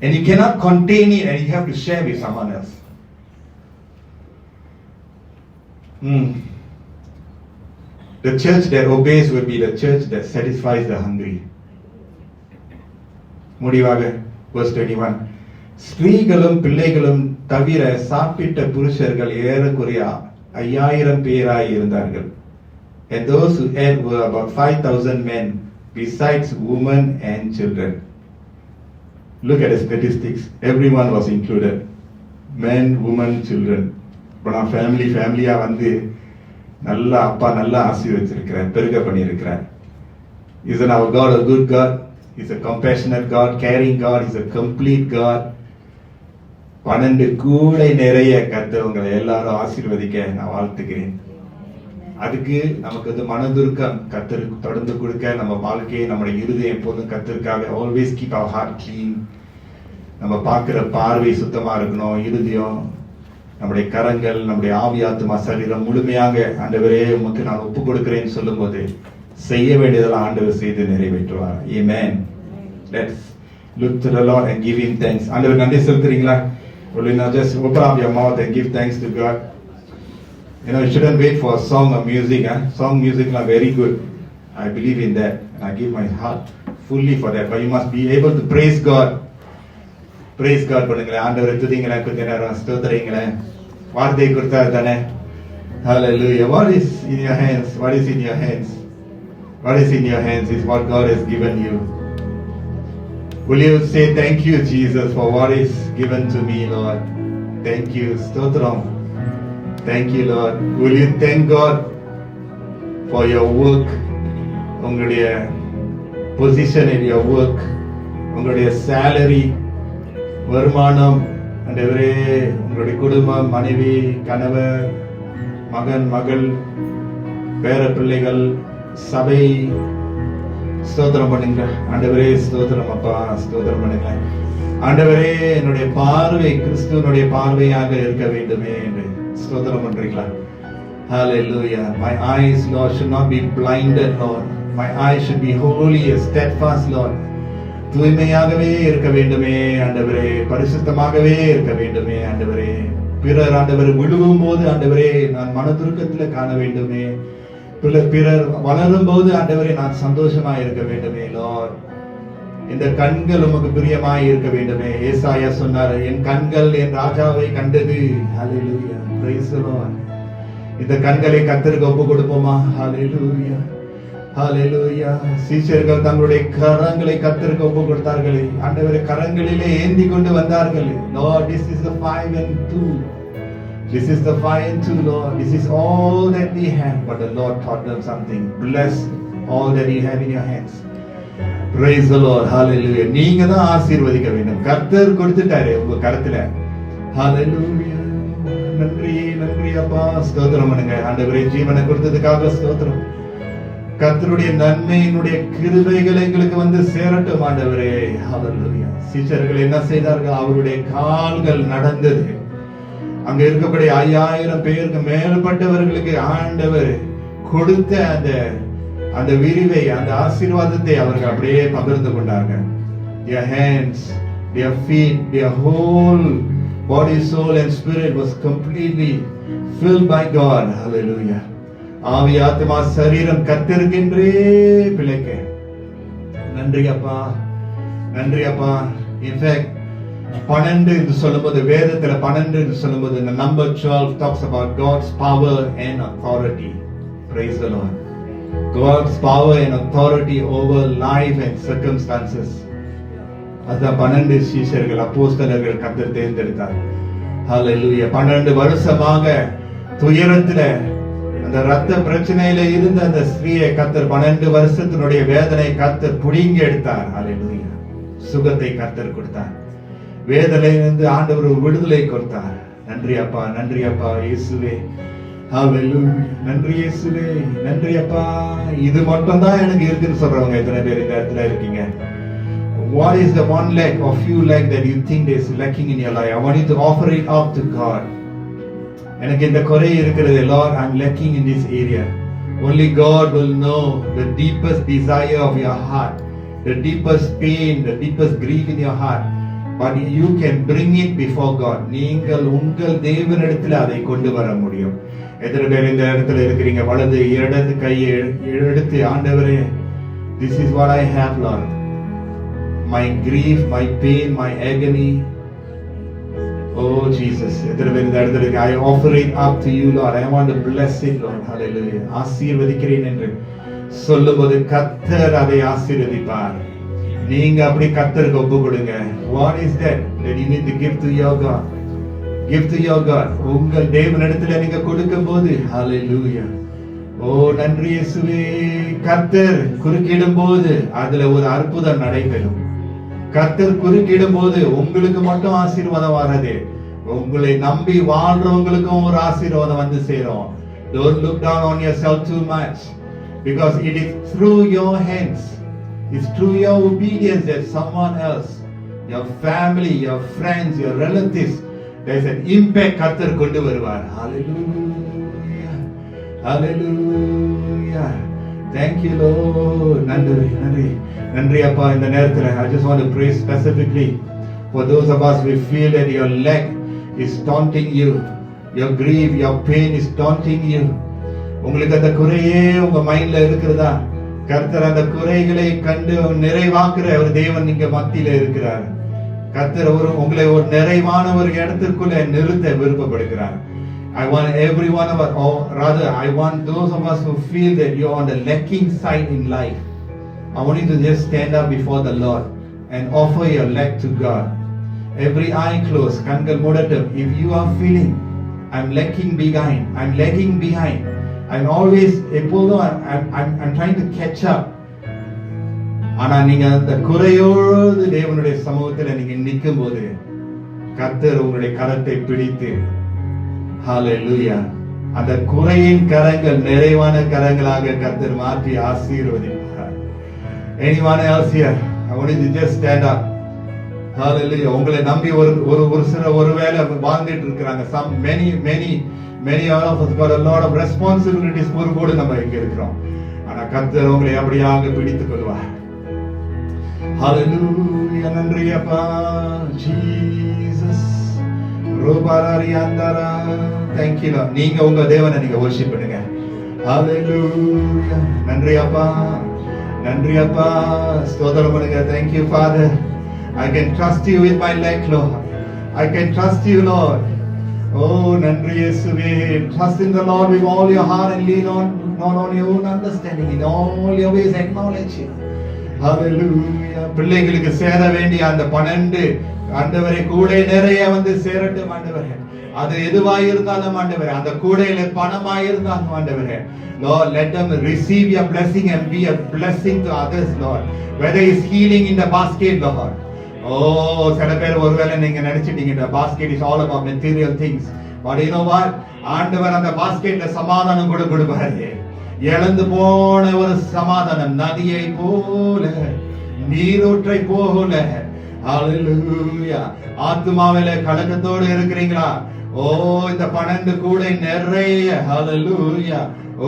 and you cannot contain it and you have to share with someone else. The church that obeys will be the church that satisfies the hungry. முடிவாக verse 21, ஸ்திரீகளும் பிள்ளைகளும் தவிர சாப்பிட்ட புருஷர்கள் ஏறக்குறைய 5000 பேராய் இருந்தார்கள். And those who ate were about 5000 men, besides women and children. Look at the statistics. Everyone was included. Men, women, children. இப்போ நான் ஃபேமிலியா வந்து நல்லா அப்பா நல்லா ஆசீர்வதிச்சிருக்கிறேன், பெருக பண்ணியிருக்கிறேன். Isn't our God a good God? He's a compassionate God, caring God. He's a complete God. 12 கூடை நிறைய கர்த்தவங்களை எல்லாரும் ஆசீர்வதிக்க நான் வாழ்த்துக்கிறேன். அதுக்கு நமக்கு வந்து மனதுருக்கம் கர்த்தருக்கு தொடர்ந்து கொடுக்க, நம்ம வாழ்க்கையை நம்முடைய இருதயம் எப்போதும் கர்த்தருக்காக always keep our heart clean. நம்ம பார்க்கிற பார்வை சுத்தமா இருக்கணும். இருதயம், நம்முடைய கரங்கள், நம்முடைய ஆவியாத்மா சரீரம் முழுமையாக ஆண்டவரே உமக்கு நான் ஒப்பு கொடுக்கிறேன்னு சொல்லும் போது செய்ய வேண்டியதெல்லாம் ஆண்டவர் செய்து நிறைவேற்றுவார். Amen. Let's look to the Lord and give Him thanks. ஆண்டவர் நன்றி செலுத்துறீங்களா? Will you now just open up your mouth and give thanks to God? You know, you shouldn't wait for a song or music. Song, music are very good. I believe in that and I give my heart fully for that. But you must be able to praise God. Praise God பண்ணுங்களேன். ஆண்டவரை துதிங்களேன், கொஞ்ச நேரம் ஸ்தோத்திரிங்களேன். வார்த்தை கொடுத்தாரு தானே. Hallelujah. What is in your hands? What is in your hands? What is in your hands is what God has given you. Will you say thank you Jesus for what is given to me, Lord? Thank you. Stotram. Thank you, Lord. Will you thank God for your work? உங்களுடைய position in your work, உங்களுடைய salary, வருமானம், ஆண்டவரே உங்களுடைய குடும்பம், மனைவி, கணவர், மகன், மகள், பேர பிள்ளைகள், சபை, ஸ்தோத்திரம் பண்ணுங்க ஆண்டவரே. ஸ்தோத்திரம் அப்பா, ஸ்தோத்திரம் பண்ணுங்க ஆண்டவரே. என்னுடைய பார்வை கிறிஸ்துவனுடைய பார்வையாக இருக்க வேண்டுமே என்று ஸ்தோத்திரம் பண்றீங்களா? Hallelujah. My eyes, Lord, should not be blinded, Lord. My eyes should be holy and steadfast, Lord. தூய்மையாகவே இருக்க வேண்டுமே ஆண்டவரே, பரிசுத்தமாகவே இருக்க வேண்டுமே ஆண்டவரே. பிறர் ஆண்டவர் விழுவும் போது ஆண்டவரே நான் மனதுருக்கத்துல காண வேண்டுமே. பிறர் வளரும் போது ஆண்டவரே நான் சந்தோஷமா இருக்க வேண்டுமே. லார்ட், இந்த கண்கள் உமக்கு பிரியமாய் இருக்க வேண்டுமே. ஏசாயா சொன்னார், என் கண்கள் என் ராஜாவை கண்டது. ஹல்லேலூயா, பிரைஸ் தி லார்ட். இந்த கண்களை கர்த்தருக்கு ஒப்பு கொடுப்போமா? ஹல்லேலூயா, ஹல்லேலூயா. சீஷர்கள் தங்களுடைய கரங்களை கர்த்தருக்கு ஒப்பு கொடுத்தார்கள். ஆண்டவரே கரங்களிலே ஏந்தி கொண்டு வந்தார்கள். Lord, this is the 5 and 2. This is the 5 and 2, Lord. This is all that we have. But the Lord taught them something. Bless all that you have in your hands. Praise the Lord. Hallelujah. நீங்க தான் ஆசீர்வதிக்க வேண்டும். கர்த்தர் கொடுத்துட்டாரு உங்க கரத்துல. Hallelujah. நன்றி, நன்றி அப்பா. ஸ்தோத்திரம் பண்ணுங்க ஆண்டவரே. ஜீவனை கொடுத்ததுக்காக ஸ்தோத்திரம். கர்த்தருடைய நன்மையினுடைய கிருபைகள் எங்களுக்கு வந்து சேரட்டும் ஆண்டவரே. ஹல்லேலூயா. சீஷர்கள் என்ன செய்தார்கள்? அவருடைய கால்கள் நடந்தது. அங்க இருக்கக்கூடிய 5000 பேருக்கு மேற்பட்டவர்களுக்கு ஆண்டவர் கொடுத்த அந்த விரிவை, அந்த ஆசீர்வாதத்தை அவர்கள் அப்படியே பகிர்ந்து கொண்டார்கள். Their hands, their feet, their whole body, soul and spirit was completely filled by God. Hallelujah. ஆவி ஆத்மா சரீரம் கர்த்தருக்கென்றே பிழைக்க. நன்றி அப்பா, நன்றி அப்பா. இன்ஃபேக்ட் 12 என்று சொல்லும்போது, வேதத்துல 12 என்று சொல்லும்போது, இந்த number 12 talks about God's power and authority. Praise the Lord. God's power and authority over life and circumstances. அதான் 12 சீஷர்கள், அப்போஸ்தலர்கள் கர்த்தர் தேர்ந்தெடுத்தார். ஹalleluya. 12 வருஷமாக துயரத்துல, அந்த ரத்த பிரச்சனையில இருந்த அந்த ஸ்திரியை கர்த்தர் 12 வருஷத்தினுடைய வேதனை கர்த்தர் புடிங்கி எடுத்தார். ஹalleluya. சுகத்தை கர்த்தர் கொடுத்தார். வேதனையிலிருந்து ஆண்டவர் ஒரு விடுதலை கொடுத்தார். நன்றி அப்பா, நன்றி அப்பா இயேசுவே. ஹalleluya. நன்றி இயேசுவே, நன்றி அப்பா. இது மட்டும் தான் எனக்கு இருக்குன்னு சொல்றவங்க எத்தனை பேர் இந்த இடத்துல இருக்கீங்க? What is the one lack or few lack that you think is lacking in your life? I want you to offer it up to God. எனக்கு இந்த குறை இருக்கிறது, Lord, I'm lacking in this area. Only God will know the deepest desire of your heart, the deepest pain, the deepest grief in your heart. But you can bring it before God. நீங்கள் உங்கள் தேவனிடத்தில் அதை கொண்டு வர முடியும். எத்தனை பேர் இந்த இடத்துல இருக்கிறீங்க? வலது இடது கையை எடுத்து, ஆண்டவரே, this is what I have, Lord. My grief, my pain, my agony. Oh Jesus, எத்தனை பேர் இந்த இடத்துல இருக்கு? I offer it up to you, Lord. I want to bless it, Lord. Hallelujah. ஆசீர்வதிக்கிறேன் என்று சொல்லும்போது கர்த்தர் அதை ஆசீர்வதிப்பார். நீங்க அப்படி கர்த்தருக்கு ஒப்பு கொடுங்க. What is that you need to give to your God? Give to your God. உங்கள் தேவனிடத்தில் நீங்க கொடுக்கும்போது, hallelujah. ஓ நன்றி இயேசுவே. கர்த்தர் குறுக்கிடும் போது அதுல ஒரு அற்புதம் நடைபெறும். கர்த்தர் குறுக்கிடும் போது உங்களுக்கு மட்டும் ஆசீர்வாதம் வராது, உங்களை நம்பி வாழ்றவங்களுக்கும் ஒரு ஆசீர்வாதம் வந்து சேரும். Don't look down on yourself too much, because it is through your hands, it's through your obedience that someone else, your family, your friends, your relatives, there's an impact கர்த்தர் கொண்டு வருவார். Hallelujah, hallelujah. Thank you Lord. நன்றி, நன்றி, நன்றி அப்பா. இந்த நேரத்தில் I just want to pray specifically for those of us who feel that your lack is taunting you, your grief, your pain is taunting you. உங்களுக்கு அந்த குறையே உங்க மைண்ட்ல இருக்கிறதா? கர்த்தர் அந்த குறைகளை கண்டு நிறைவாக்குற ஒரு தேவன் இங்க மத்தியில இருக்கிறார். கர்த்தர் உங்களை ஒரு நிறைவான ஒரு இடத்திற்குள்ள நிறுத்த விருப்பப்படுகிறார். I want every one of us, or rather I want those of us who feel that you're on the lacking side in life, I want you to just stand up before the Lord and offer your lack to God. Every eye closed, கண்கள் மூடட்டும். If you are feeling I'm lacking behind, I'm lagging behind, I'm always எப்போதும் I'm trying to catch up, ஆனா நீங்க அந்த குறையோடு தேவனுடைய சமூகத்துல நீங்க நிற்கும் போது கர்த்தர் உங்களுடைய கரத்தை பிடித்து, ஹalleluya, அந்த குறையின் கரங்கள் நிறைவான கரங்களாக கர்த்தர் மாற்றி ஆசீர்வதிப்பார். Anyone else here? I want you to just stand up. Hallelujah. உங்களை நம்பி ஒரு சிலர் ஒருவேளை வாழ்ந்துட்டு இருக்கிறாங்க. Some many of us got a lot of responsibilities. பொறுப்போடு நம்ம இங்க இருக்கிறோம். ஆனா கர்த்தர் உங்களை அப்படியாக பிடித்துக் கொள்வார். Hallelujah. நன்றி அப்பா. Jesus. ரோபாரியாந்தரா. Thank you Lord. நீங்க உங்க தேவனை நீங்க worship பண்ணுங்க. Hallelujah. நன்றி அப்பா. நன்றி அப்பா. ஸ்தோத்திரம் பண்ணுங்க. Thank you Father. I can trust you with my leg, Lord. I can trust you, Lord. Oh, நன்றி இயேசுவே. Trust in the Lord with all your heart and lean on not on your own understanding. In all your ways acknowledge Him. Hallelujah. பிள்ளைகளுக்கு சேர வேண்டிய அந்த 12 ஆண்டவரே கூட நிறைய வந்து சேரட்டும் ஆண்டவரே. அது எதுவாய் இருந்தாலும் ஆண்டவரே, அந்த கூடையில பணமாய் இருந்தாலும் ஆண்டவரே, Lord, let them receive your blessing and be a blessing to others, Lord. Whether it's healing in the basket, Lord. Oh, சில பேர் ஒருவேளை நீங்க நினைச்சிட்டீங்க the basket is all about material things. But you know what? ஆண்டவர் அந்த பாஸ்கெட்ல சமாதானம் கூட கொடுப்பாரு. இழந்து போன ஒரு சமாதானம், நதியை போல, நீரூற்றை போல. ஹalleluya. ஆத்துமாவிலே கலக்கத்தோடு இருக்கிறீங்களா? ஓ, இந்த 12 கூடை நிறைய, ஹalleluya,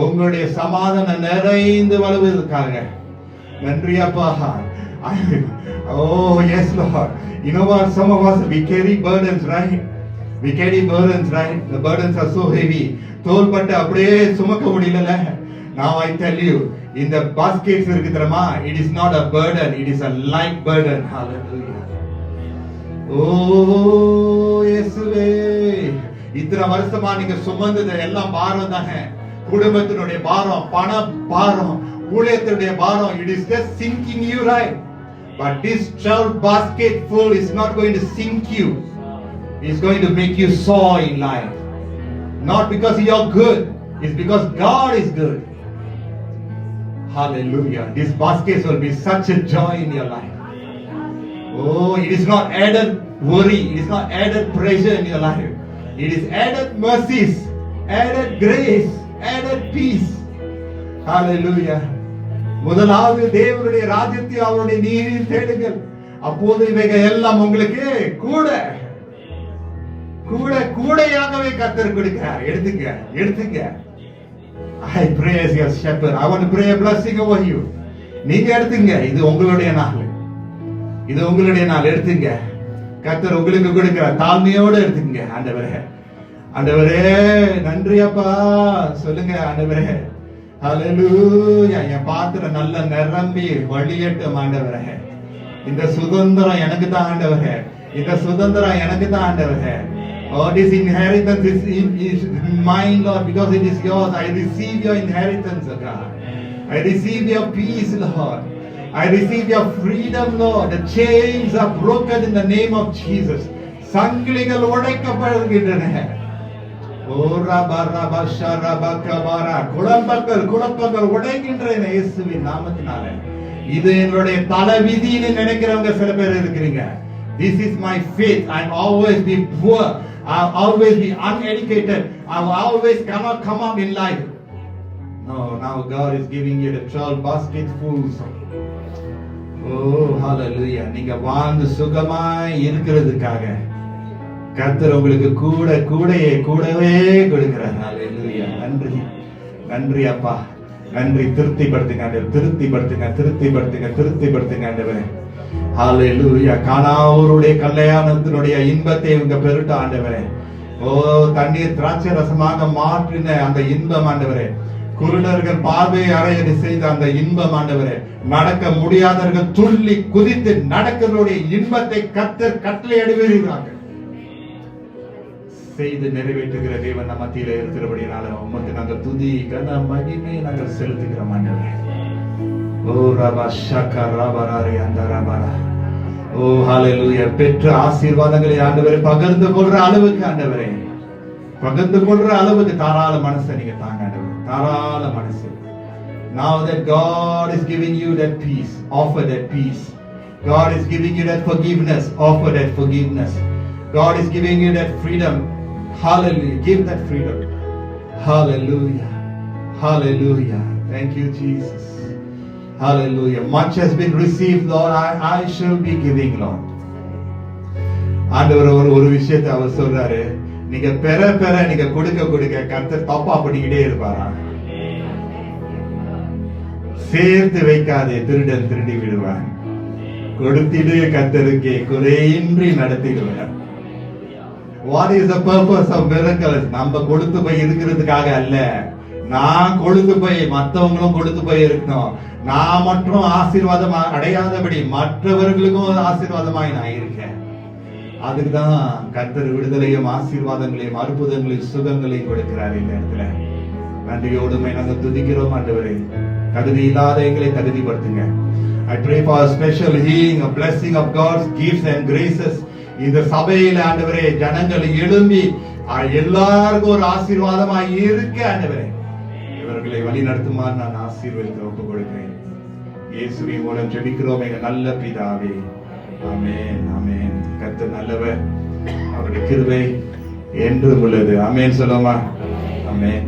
உங்களுடைய சமாதானம் நிறைந்து வளர்வதற்காக நன்றி அப்பா. Oh yes Lord. You know what? Some of us, we carry burdens, right? We carry burdens, right? The burdens are so heavy. தோள்பட்டு அப்படியே சுமக்க முடியல. Now I tell you, in the baskets இருக்கு தெரியுமா, it is not a burden, it is a light burden. Hallelujah. Oh இயேசுவே, இத்தனை வருஷமா நீங்க சுமந்தது எல்லாம் பாரம் தானே. குடும்பத்தினுடைய பாரம், பண பாரம், ஊழியத்தினுடைய பாரம், it is just sinking you, right? But this 12 basket full is not going to sink you. It's going to make you soar in life. Not because you're good, it's because God is good. Hallelujah. These baskets will be such a joy in your life. Oh, it is not added worry, it is not added pressure in your life. It is added mercies, added grace, added peace. Hallelujah. முதலாவது தேவனுடைய ராஜ்யத்தை அவருடைய நீதியை தேடுங்கள், அப்போது இவைகள் எல்லாம் உங்களுக்கு கூட கூட கூடையாகவே கர்த்தர் கொடுக்கிறார். எடுத்துங்க. I pray as your shepherd. I want to pray a blessing over you. நீங்க எடுத்துங்க. இது உங்களுடைய நாள். இது உங்களுடைய நாள். எடுத்துங்க. கர்த்தர் உங்களுக்கு கொடுக்கிறார். தாழ்மையோடு எடுத்துங்க. ஆண்டவரே நன்றி அப்பா சொல்லுங்க. ஆண்டவரே ஹல்லேலூயா. என் பாத்திரம் நல்ல நிரம்பி வழியட்டும் ஆண்டவரே. இந்த சுதந்திரம் எனக்கு தான் ஆண்டவரே. இந்த சுதந்திரம் எனக்கு தான் ஆண்டவரே. Oh, this inheritance is mine, Lord, because it is yours. I receive your inheritance, oh God. I receive your peace, Lord. I receive your freedom, Lord. The chains are broken in the name of Jesus. சங்கிலிகள் உடைக்கப்படுகின்றன. குழப்பங்கள் உடைக்கின்றன இயேசுவின் நாமத்தினால. இது என்னுடைய தலைவிதின்னு நினைக்கிறவங்க சில பேர் இருக்கிறீங்க. This is my faith. I'll always be poor. I'll always be uneducated. I will always cannot come up in life. No, now God is giving you the 12 basketfuls. Oh, hallelujah. நீங்க வாழ்ந்து சுகமாய் இருக்கிறதுக்காக கர்த்தர் உங்களுக்கு கூடவே கொடுக்கிறார். ஹalleluya. நன்றி அப்பா. நன்றி. திருப்திப்படுத்துங்க ஆண்டவரே. ஹalleluya. கானாவூருடைய கல்யாணத்தினுடைய இன்பத்தை இவங்க பெருட்ட ஆண்டவரே. ஓ, தண்ணீர் திராட்சை ரசமாக மாற்றின அந்த இன்பம் ஆண்டவரே. குருடர்கள் பார்வையை அறையடி செய்த அந்த இன்பம் ஆண்டவரே. நடக்க முடியாதவர்கள் துள்ளி குதித்து நடக்கிறவருடைய இன்பத்தை கர்த்தர் கட்டளையிடுவீராக. செய்து நிறைவேற்றுகிற தேவன் நம்ம மத்தியில இருக்கிறபடினால உமக்கு நாங்கள் துதி கன மகிமை நாங்கள் செலுத்துகிறோம் ஆண்டவரே. ஓ ரபா ஷகா ரபராரி அந்தரபரா. ஓ ஹalleluya. பெற்ற ஆசீர்வாதங்களை ஆண்டவரே பகிர்ந்து கொள்ற அளவுக்கு ஆண்டவரே, பகிர்ந்து கொள்ற அளவுக்கு தாராள மனசை நீங்க தாங்க ஆண்டவரே. தாராள மனசு. Now that God is giving you that peace, offer that peace. God is giving you that forgiveness, offer that forgiveness. God is giving you that freedom. Hallelujah. Give that freedom. Hallelujah. Hallelujah. Thank you, Jesus. Hallelujah. Much has been received, Lord. I shall be giving, Lord. ஆண்டவர் ஒரு விஷயத்தை அவர் சொல்றாரு. நீங்க பெற நீங்க கொடுக்க கர்த்தர் தப்பா பண்ணிக்கிட்டே இருப்பாரா? சேர்த்து வைக்காதே, திருடன் திருடி விடுவான். கொடுத்திடு கர்த்தருக்கு குறையின்றி நடத்திடுவார். What is the purpose of miracles? நம்ம கொடுத்து போய் இருக்கிறதுக்காக அல்ல. நான் கொடுத்து போய் மற்றவங்களும் கொடுத்து போய் இருக்கணும். நான் மட்டும் ஆசீர்வாதம் அடையாதபடி மற்றவர்களுக்கும் ஆசீர்வாதமாய் நான் இருக்கேன். அதுக்குதான் கர்த்தர் விடுதலையும் ஆசீர்வாதங்களையும் அற்புதங்களையும் சுகங்களையும் கொடுக்கிறார். இந்த இடத்துல நன்றியோடுமை நாங்கள் துதிக்கிறோம் ஆண்டவரே. தகுதி இல்லாத எங்களை தகுதிப்படுத்துங்க. I pray for a special healing, a blessing of God's gifts and graces. இந்த சபையில ஆண்டவரே ஜனங்கள் எழும்பி எல்லாருக்கும் ஒரு ஆசீர்வாதமாய் இருக்க ஆண்டவரே இவர்களை வழி நடத்துமாறு நான் ஆசீர்வதித்து ஒப்புக் கொடுக்கிறேன். இயேசுவின் மூலம் ஜெபிக்கிறோம் எங்க நல்ல பிதாவே. ஆமென் ஆமென். கர்த்தர் நல்லவர், அவருடைய கிருபை என்றும் உள்ளது. ஆமென் சொல்லுமா? ஆமென்.